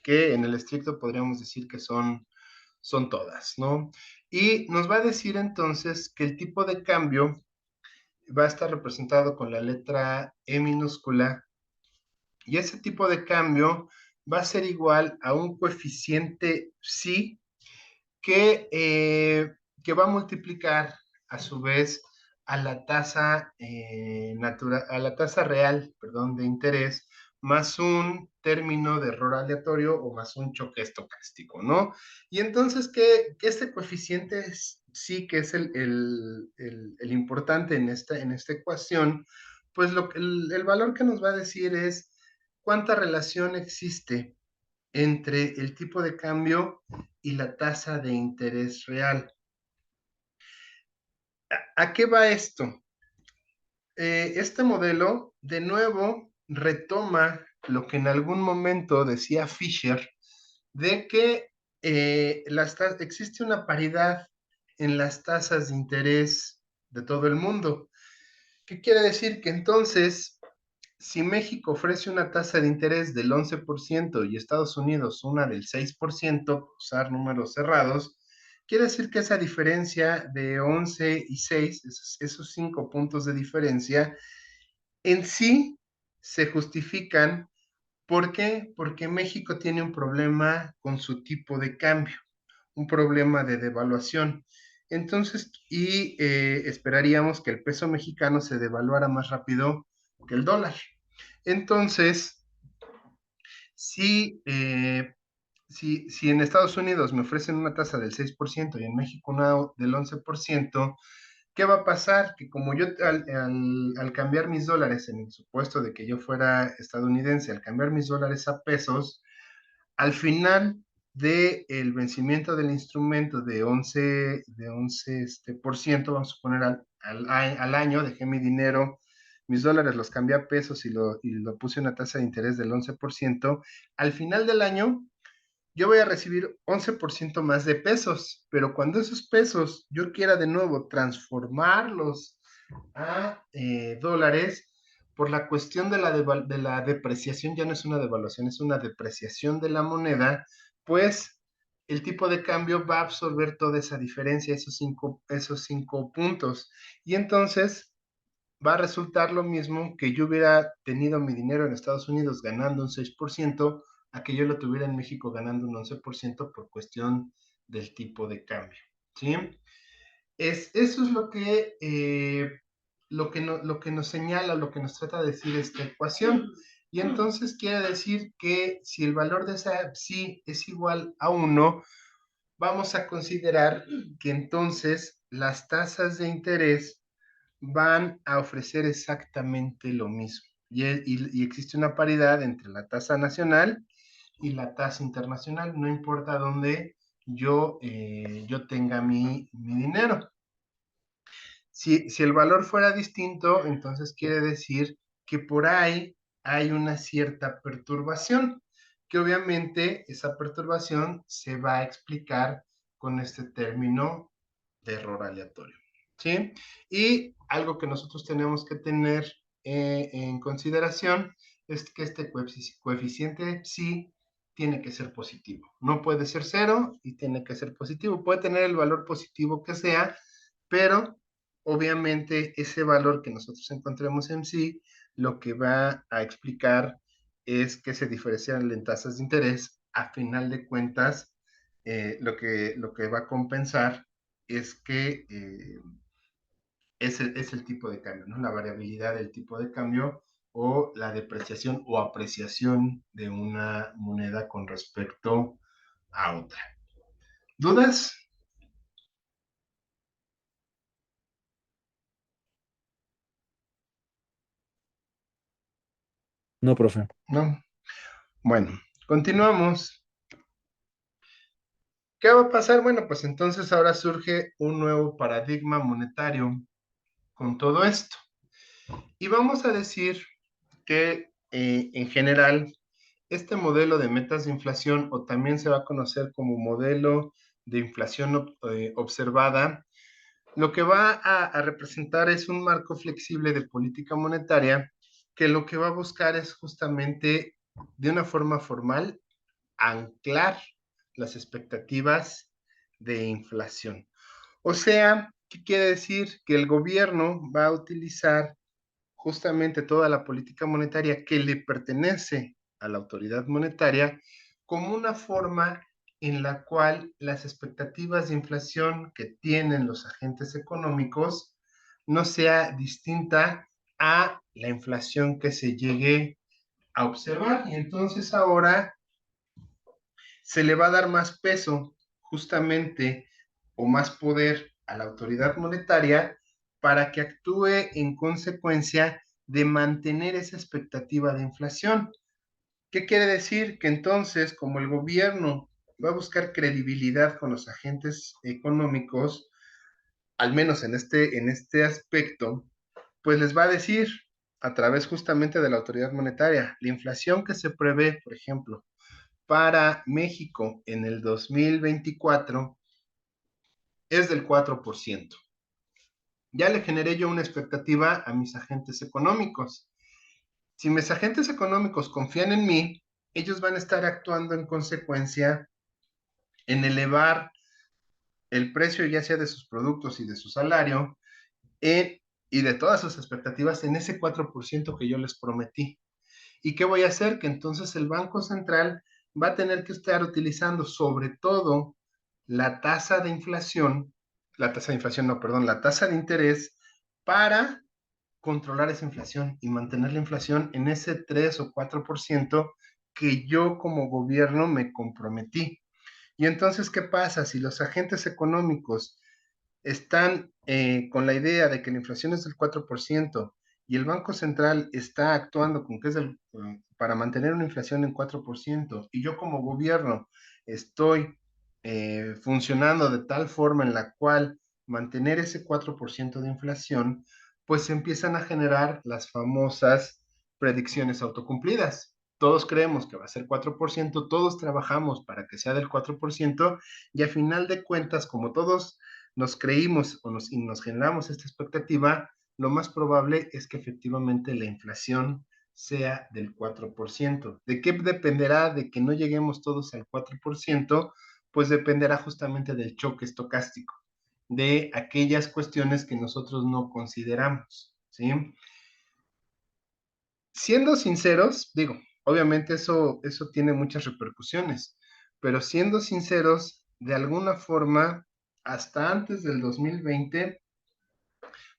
que en el estricto podríamos decir que son todas, ¿no? Y nos va a decir entonces que el tipo de cambio va a estar representado con la letra E minúscula y ese tipo de cambio va a ser igual a un coeficiente psi que va a multiplicar a su vez a la tasa a la tasa real, perdón, de interés, más un término de error aleatorio o más un choque estocástico, ¿no? Y entonces que este coeficiente sí que es el importante en esta ecuación, pues el valor que nos va a decir es cuánta relación existe entre el tipo de cambio y la tasa de interés real. ¿A qué va esto? Este modelo, de nuevo, retoma lo que en algún momento decía Fisher, de que existe una paridad en las tasas de interés de todo el mundo. ¿Qué quiere decir? Que entonces, si México ofrece una tasa de interés del 11% y Estados Unidos una del 6%, por usar números cerrados, quiere decir que esa diferencia de 11 y 6, esos 5 puntos de diferencia, en sí se justifican. ¿Por qué? Porque México tiene un problema con su tipo de cambio, un problema de devaluación. Entonces, esperaríamos que el peso mexicano se devaluara más rápido que el dólar. Entonces, si, si en Estados Unidos me ofrecen una tasa del 6% y en México una del 11%, ¿qué va a pasar? Que como yo al cambiar mis dólares, en el supuesto de que yo fuera estadounidense, al cambiar mis dólares a pesos, al final del vencimiento del instrumento de 11 por ciento, vamos a poner al año, dejé mi dinero, mis dólares los cambié a pesos y lo puse una tasa de interés del 11%, al final del año yo voy a recibir 11% más de pesos, pero cuando esos pesos yo quiera de nuevo transformarlos a dólares, por la cuestión de la depreciación, ya no es una devaluación, es una depreciación de la moneda, pues el tipo de cambio va a absorber toda esa diferencia, esos cinco puntos. Y entonces va a resultar lo mismo que yo hubiera tenido mi dinero en Estados Unidos ganando un 6%, a que yo lo tuviera en México ganando un 11% por cuestión del tipo de cambio. ¿Sí? Eso es lo que nos señala, lo que nos trata de decir esta ecuación. Y entonces quiere decir que si el valor de esa psi es igual a 1, vamos a considerar que entonces las tasas de interés van a ofrecer exactamente lo mismo. Y existe una paridad entre la tasa nacional y la tasa internacional, no importa dónde yo tenga mi dinero. Si el valor fuera distinto, entonces quiere decir que por ahí hay una cierta perturbación, que obviamente esa perturbación se va a explicar con este término de error aleatorio. ¿Sí? Y algo que nosotros tenemos que tener en consideración es que este coeficiente psi tiene que ser positivo. No puede ser cero y tiene que ser positivo. Puede tener el valor positivo que sea, pero obviamente ese valor que nosotros encontremos en sí, lo que va a explicar es que se diferencian en tasas de interés. A final de cuentas, lo que va a compensar es que es el tipo de cambio, ¿no? La variabilidad del tipo de cambio o la depreciación o apreciación de una moneda con respecto a otra. ¿Dudas? No, profe. No. Bueno, continuamos. ¿Qué va a pasar? Bueno, pues entonces ahora surge un nuevo paradigma monetario con todo esto. Y vamos a decir que en general este modelo de metas de inflación, o también se va a conocer como modelo de inflación observada, lo que va a representar es un marco flexible de política monetaria que lo que va a buscar es justamente de una forma formal anclar las expectativas de inflación. O sea, ¿qué quiere decir? Que el gobierno va a utilizar justamente toda la política monetaria que le pertenece a la autoridad monetaria como una forma en la cual las expectativas de inflación que tienen los agentes económicos no sea distinta a la inflación que se llegue a observar. Y entonces ahora se le va a dar más peso justamente o más poder a la autoridad monetaria para que actúe en consecuencia de mantener esa expectativa de inflación. ¿Qué quiere decir? Que entonces, como el gobierno va a buscar credibilidad con los agentes económicos, al menos en este aspecto, pues les va a decir a través justamente de la autoridad monetaria, la inflación que se prevé, por ejemplo, para México en el 2024 es del 4%. Ya le generé yo una expectativa a mis agentes económicos. Si mis agentes económicos confían en mí, ellos van a estar actuando en consecuencia en elevar el precio ya sea de sus productos y de su salario y de todas sus expectativas en ese 4% que yo les prometí. ¿Y qué voy a hacer? Que entonces el Banco Central va a tener que estar utilizando sobre todo la tasa de inflación, no, perdón, la tasa de interés para controlar esa inflación y mantener la inflación en ese 3 o 4% que yo como gobierno me comprometí. Y entonces, ¿qué pasa? Si los agentes económicos están con la idea de que la inflación es del 4% y el Banco Central está actuando con que es para mantener una inflación en 4% y yo como gobierno estoy funcionando de tal forma en la cual mantener ese 4% de inflación, pues se empiezan a generar las famosas predicciones autocumplidas. Todos creemos que va a ser 4%, todos trabajamos para que sea del 4% y a final de cuentas, como todos nos creímos y nos generamos esta expectativa, lo más probable es que efectivamente la inflación sea del 4%. ¿De qué dependerá de que no lleguemos todos al 4%? Pues dependerá justamente del choque estocástico, de aquellas cuestiones que nosotros no consideramos, ¿sí? Siendo sinceros, digo, obviamente eso tiene muchas repercusiones, pero siendo sinceros, de alguna forma, hasta antes del 2020,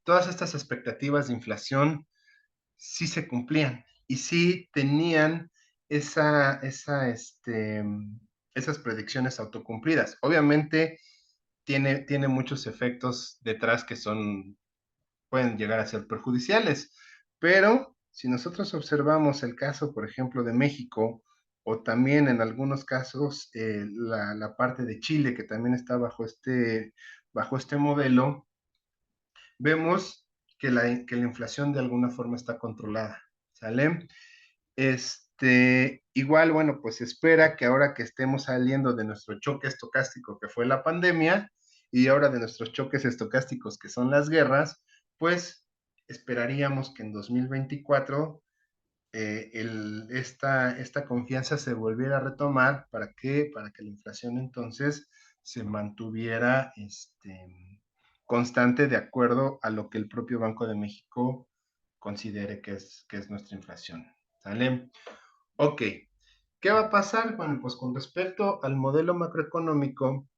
todas estas expectativas de inflación sí se cumplían y sí tenían esas predicciones autocumplidas. Obviamente tiene muchos efectos detrás que pueden llegar a ser perjudiciales, pero si nosotros observamos el caso, por ejemplo, de México, o también en algunos casos la parte de Chile, que también está bajo este modelo, vemos que la inflación de alguna forma está controlada, ¿sale? Igual, bueno, pues espera que ahora que estemos saliendo de nuestro choque estocástico que fue la pandemia y ahora de nuestros choques estocásticos que son las guerras, pues esperaríamos que en 2024 esta confianza se volviera a retomar. ¿Para qué? Para que la inflación entonces se mantuviera constante de acuerdo a lo que el propio Banco de México considere que es nuestra inflación. ¿Sale? Ok. ¿Qué va a pasar? Bueno, pues con respecto al modelo macroeconómico,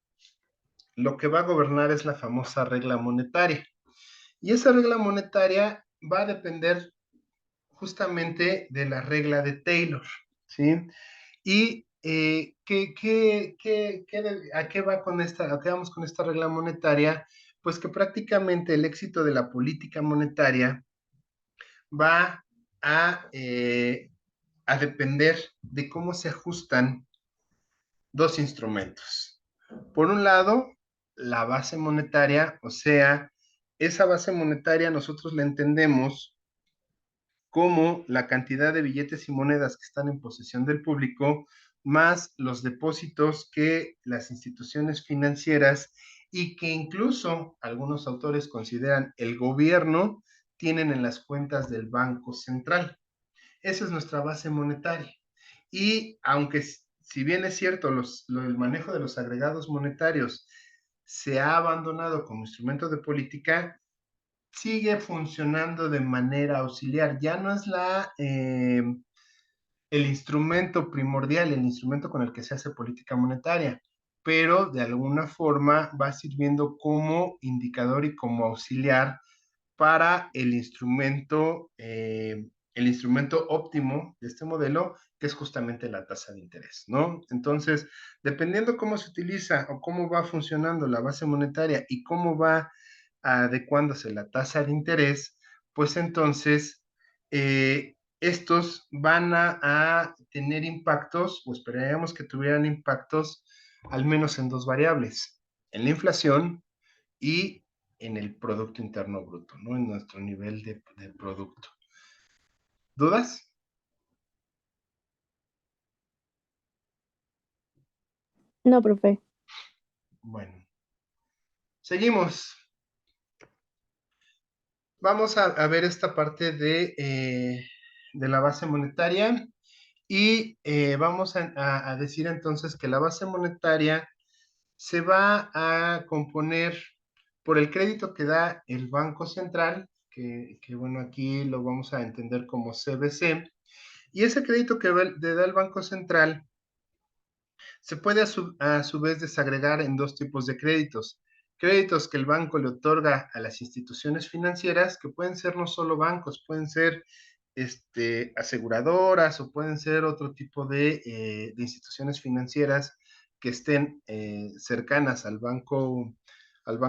lo que va a gobernar es la famosa regla monetaria. Y esa regla monetaria va a depender justamente de la regla de Taylor, ¿sí? Y ¿a qué va con a qué vamos con esta regla monetaria? Pues que prácticamente el éxito de la política monetaria va a depender de cómo se ajustan dos instrumentos. Por un lado, la base monetaria, o sea, esa base monetaria nosotros la entendemos como la cantidad de billetes y monedas que están en posesión del público, más los depósitos que las instituciones financieras y que incluso algunos autores consideran el gobierno tienen en las cuentas del Banco Central. Esa es nuestra base monetaria. Y aunque si bien es cierto, el manejo de los agregados monetarios se ha abandonado como instrumento de política, sigue funcionando de manera auxiliar. Ya no es el instrumento primordial, el instrumento con el que se hace política monetaria, pero de alguna forma va sirviendo como indicador y como auxiliar para el instrumento óptimo de este modelo, que es justamente la tasa de interés, ¿no? Entonces, dependiendo cómo se utiliza o cómo va funcionando la base monetaria y cómo va adecuándose la tasa de interés, pues entonces estos van a tener impactos, o esperaríamos que tuvieran impactos al menos en dos variables, en la inflación y en el Producto Interno Bruto, ¿no? En nuestro nivel de producto. ¿Dudas? No, profe. Bueno, Seguimos. Vamos a ver esta parte de la base monetaria y vamos a decir entonces que la base monetaria se va a componer por el crédito que da el Banco Central, que bueno, aquí lo vamos a entender como CBC, y ese crédito que da el Banco Central se puede a su vez desagregar en dos tipos de créditos. Créditos que el banco le otorga a las instituciones financieras, que pueden ser no solo bancos, pueden ser aseguradoras o pueden ser otro tipo de instituciones financieras que estén cercanas al banco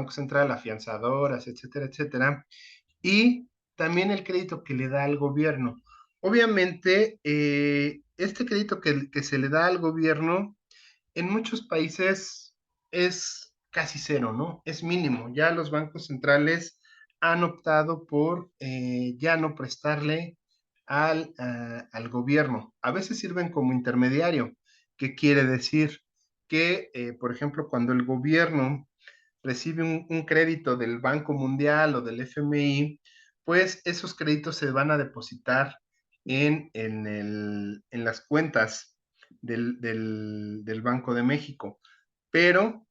central, afianzadoras, etcétera, etcétera. Y también el crédito que le da al gobierno. Obviamente, este crédito que se le da al gobierno en muchos países es casi cero, ¿no? Es mínimo. Ya los bancos centrales han optado por ya no prestarle al gobierno. A veces sirven como intermediario. ¿Qué quiere decir? Que, por ejemplo, cuando el gobierno recibe un crédito del Banco Mundial o del FMI, pues esos créditos se van a depositar en las cuentas del Banco de México, pero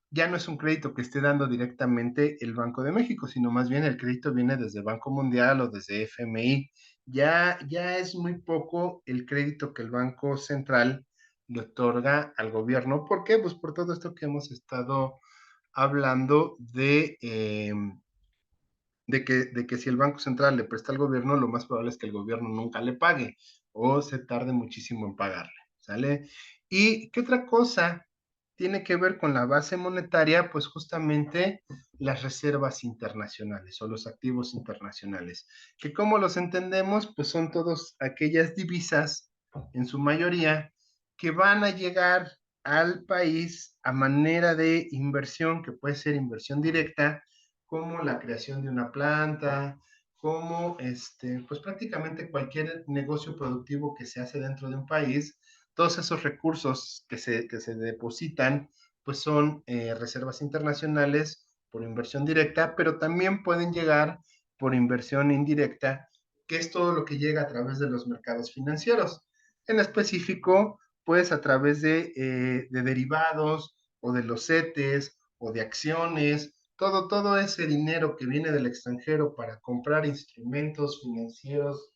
ya no es un crédito que esté dando directamente el Banco de México, sino más bien el crédito viene desde Banco Mundial o desde FMI. Ya es muy poco el crédito que el Banco Central le otorga al gobierno. ¿Por qué? Pues por todo esto que hemos estado hablando de que si el Banco Central le presta al gobierno, lo más probable es que el gobierno nunca le pague o se tarde muchísimo en pagarle, ¿sale? ¿Y qué otra cosa tiene que ver con la base monetaria? Pues justamente las reservas internacionales o los activos internacionales, que como los entendemos, pues son todas aquellas divisas, en su mayoría, que van a llegar al país a manera de inversión, que puede ser inversión directa, como la creación de una planta, como pues prácticamente cualquier negocio productivo que se hace dentro de un país, todos esos recursos que se depositan, pues son reservas internacionales por inversión directa, pero también pueden llegar por inversión indirecta, que es todo lo que llega a través de los mercados financieros. En específico, pues a través de derivados o de los CETES o de acciones, todo ese dinero que viene del extranjero para comprar instrumentos financieros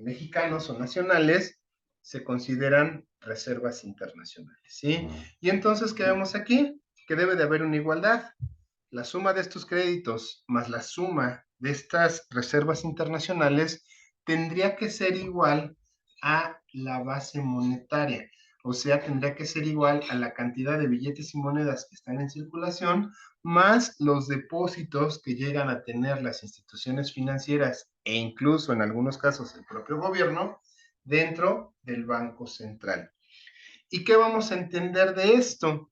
mexicanos o nacionales, se consideran reservas internacionales, ¿sí? Y entonces, ¿qué vemos aquí? Que debe de haber una igualdad. La suma de estos créditos más la suma de estas reservas internacionales tendría que ser igual a la base monetaria. O sea, tendría que ser igual a la cantidad de billetes y monedas que están en circulación, más los depósitos que llegan a tener las instituciones financieras e incluso en algunos casos el propio gobierno dentro del Banco Central. ¿Y qué vamos a entender de esto?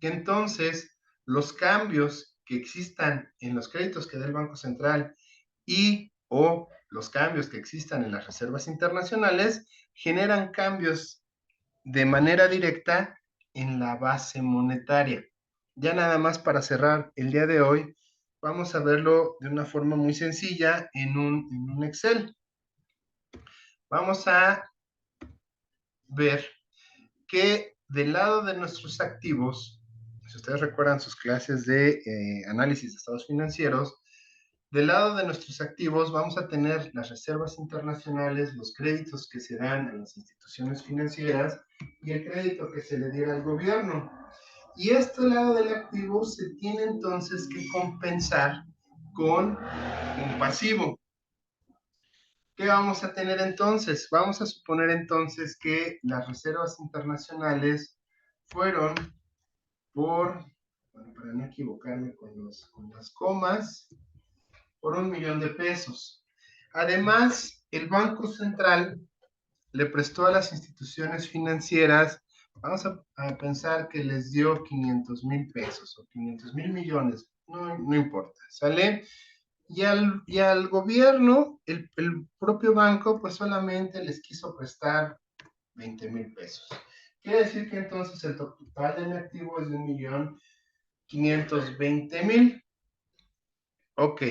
Que entonces los cambios que existan en los créditos que da el Banco Central y o los cambios que existan en las reservas internacionales generan cambios de manera directa en la base monetaria. Ya nada más para cerrar el día de hoy, vamos a verlo de una forma muy sencilla en un Excel. Vamos a ver que del lado de nuestros activos, si ustedes recuerdan sus clases de análisis de estados financieros, del lado de nuestros activos vamos a tener las reservas internacionales, los créditos que se dan a las instituciones financieras y el crédito que se le diera al gobierno. Y este lado del activo se tiene entonces que compensar con un pasivo. ¿Qué vamos a tener entonces? Vamos a suponer entonces que las reservas internacionales fueron bueno, para no equivocarme con las comas, por 1,000,000 de pesos. Además, el Banco Central le prestó a las instituciones financieras, vamos a pensar que les dio 500,000 pesos o 500,000 millones, no importa, ¿sale? Y al gobierno, el propio banco, pues solamente les quiso prestar 20,000 pesos. Quiere decir que entonces el total de mi activo es de 520,000. Ok.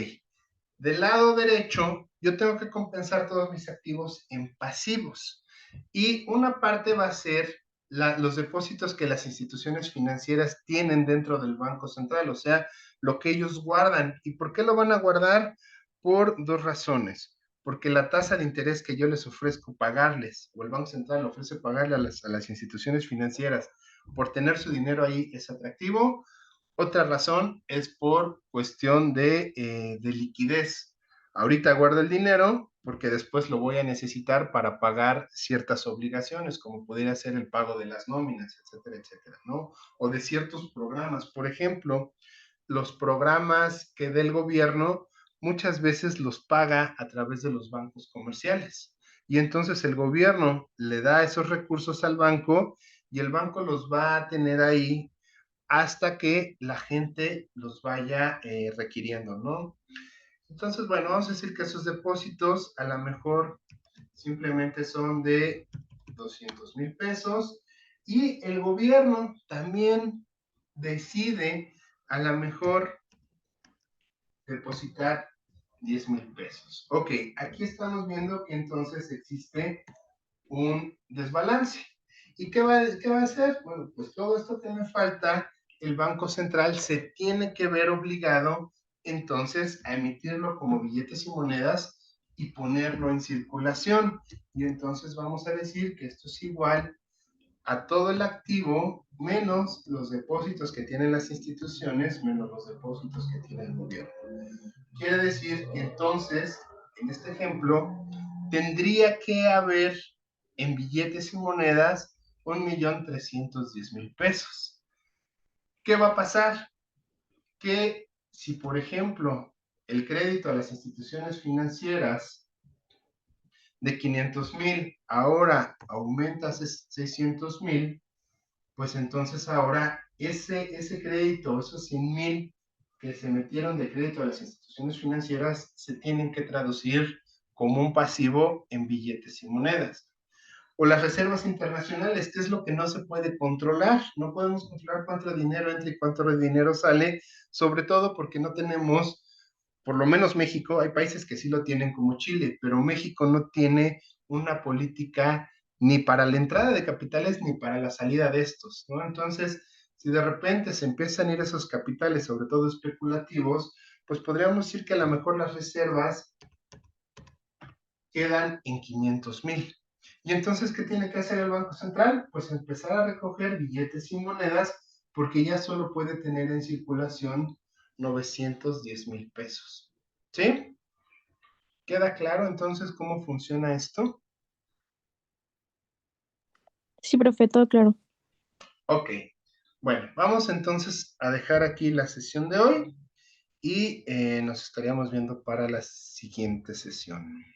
Del lado derecho, yo tengo que compensar todos mis activos en pasivos. Y una parte va a ser los depósitos que las instituciones financieras tienen dentro del Banco Central, o sea, lo que ellos guardan. ¿Y por qué lo van a guardar? Por dos razones. Porque la tasa de interés que yo les ofrezco pagarles, o el Banco Central ofrece pagarle a las instituciones financieras por tener su dinero ahí es atractivo. Otra razón es por cuestión de liquidez. Ahorita guardo el dinero porque después lo voy a necesitar para pagar ciertas obligaciones, como pudiera ser el pago de las nóminas, etcétera, etcétera, ¿no? O de ciertos programas. Por ejemplo, los programas que del gobierno muchas veces los paga a través de los bancos comerciales. Y entonces el gobierno le da esos recursos al banco y el banco los va a tener ahí hasta que la gente los vaya requiriendo, ¿no? Entonces, bueno, vamos a decir que esos depósitos a lo mejor simplemente son de 200,000 pesos y el gobierno también decide a lo mejor depositar 10,000 pesos. Ok, aquí estamos viendo que entonces existe un desbalance. ¿Y qué va a hacer? Bueno, pues todo esto que me falta, el Banco Central se tiene que ver obligado entonces a emitirlo como billetes y monedas y ponerlo en circulación. Y entonces vamos a decir que esto es igual a todo el activo menos los depósitos que tienen las instituciones, menos los depósitos que tiene el gobierno. Quiere decir que entonces, en este ejemplo, tendría que haber en billetes y monedas 1,310,000 pesos. ¿Qué va a pasar? Que si, por ejemplo, el crédito a las instituciones financieras de 500,000 ahora aumenta a 600,000, pues entonces ahora ese crédito, esos 100,000 que se metieron de crédito a las instituciones financieras, se tienen que traducir como un pasivo en billetes y monedas. O las reservas internacionales, que es lo que no se puede controlar. No podemos controlar cuánto dinero entra y cuánto dinero sale, sobre todo porque no tenemos, por lo menos México, hay países que sí lo tienen como Chile, pero México no tiene una política ni para la entrada de capitales ni para la salida de estos, ¿no? Entonces, si de repente se empiezan a ir esos capitales, sobre todo especulativos, pues podríamos decir que a lo mejor las reservas quedan en 500,000. Y entonces, ¿qué tiene que hacer el Banco Central? Pues empezar a recoger billetes y monedas porque ya solo puede tener en circulación 910,000 pesos. ¿Sí? ¿Queda claro entonces cómo funciona esto? Sí, profe, todo claro. Ok. Bueno, vamos entonces a dejar aquí la sesión de hoy y nos estaríamos viendo para la siguiente sesión.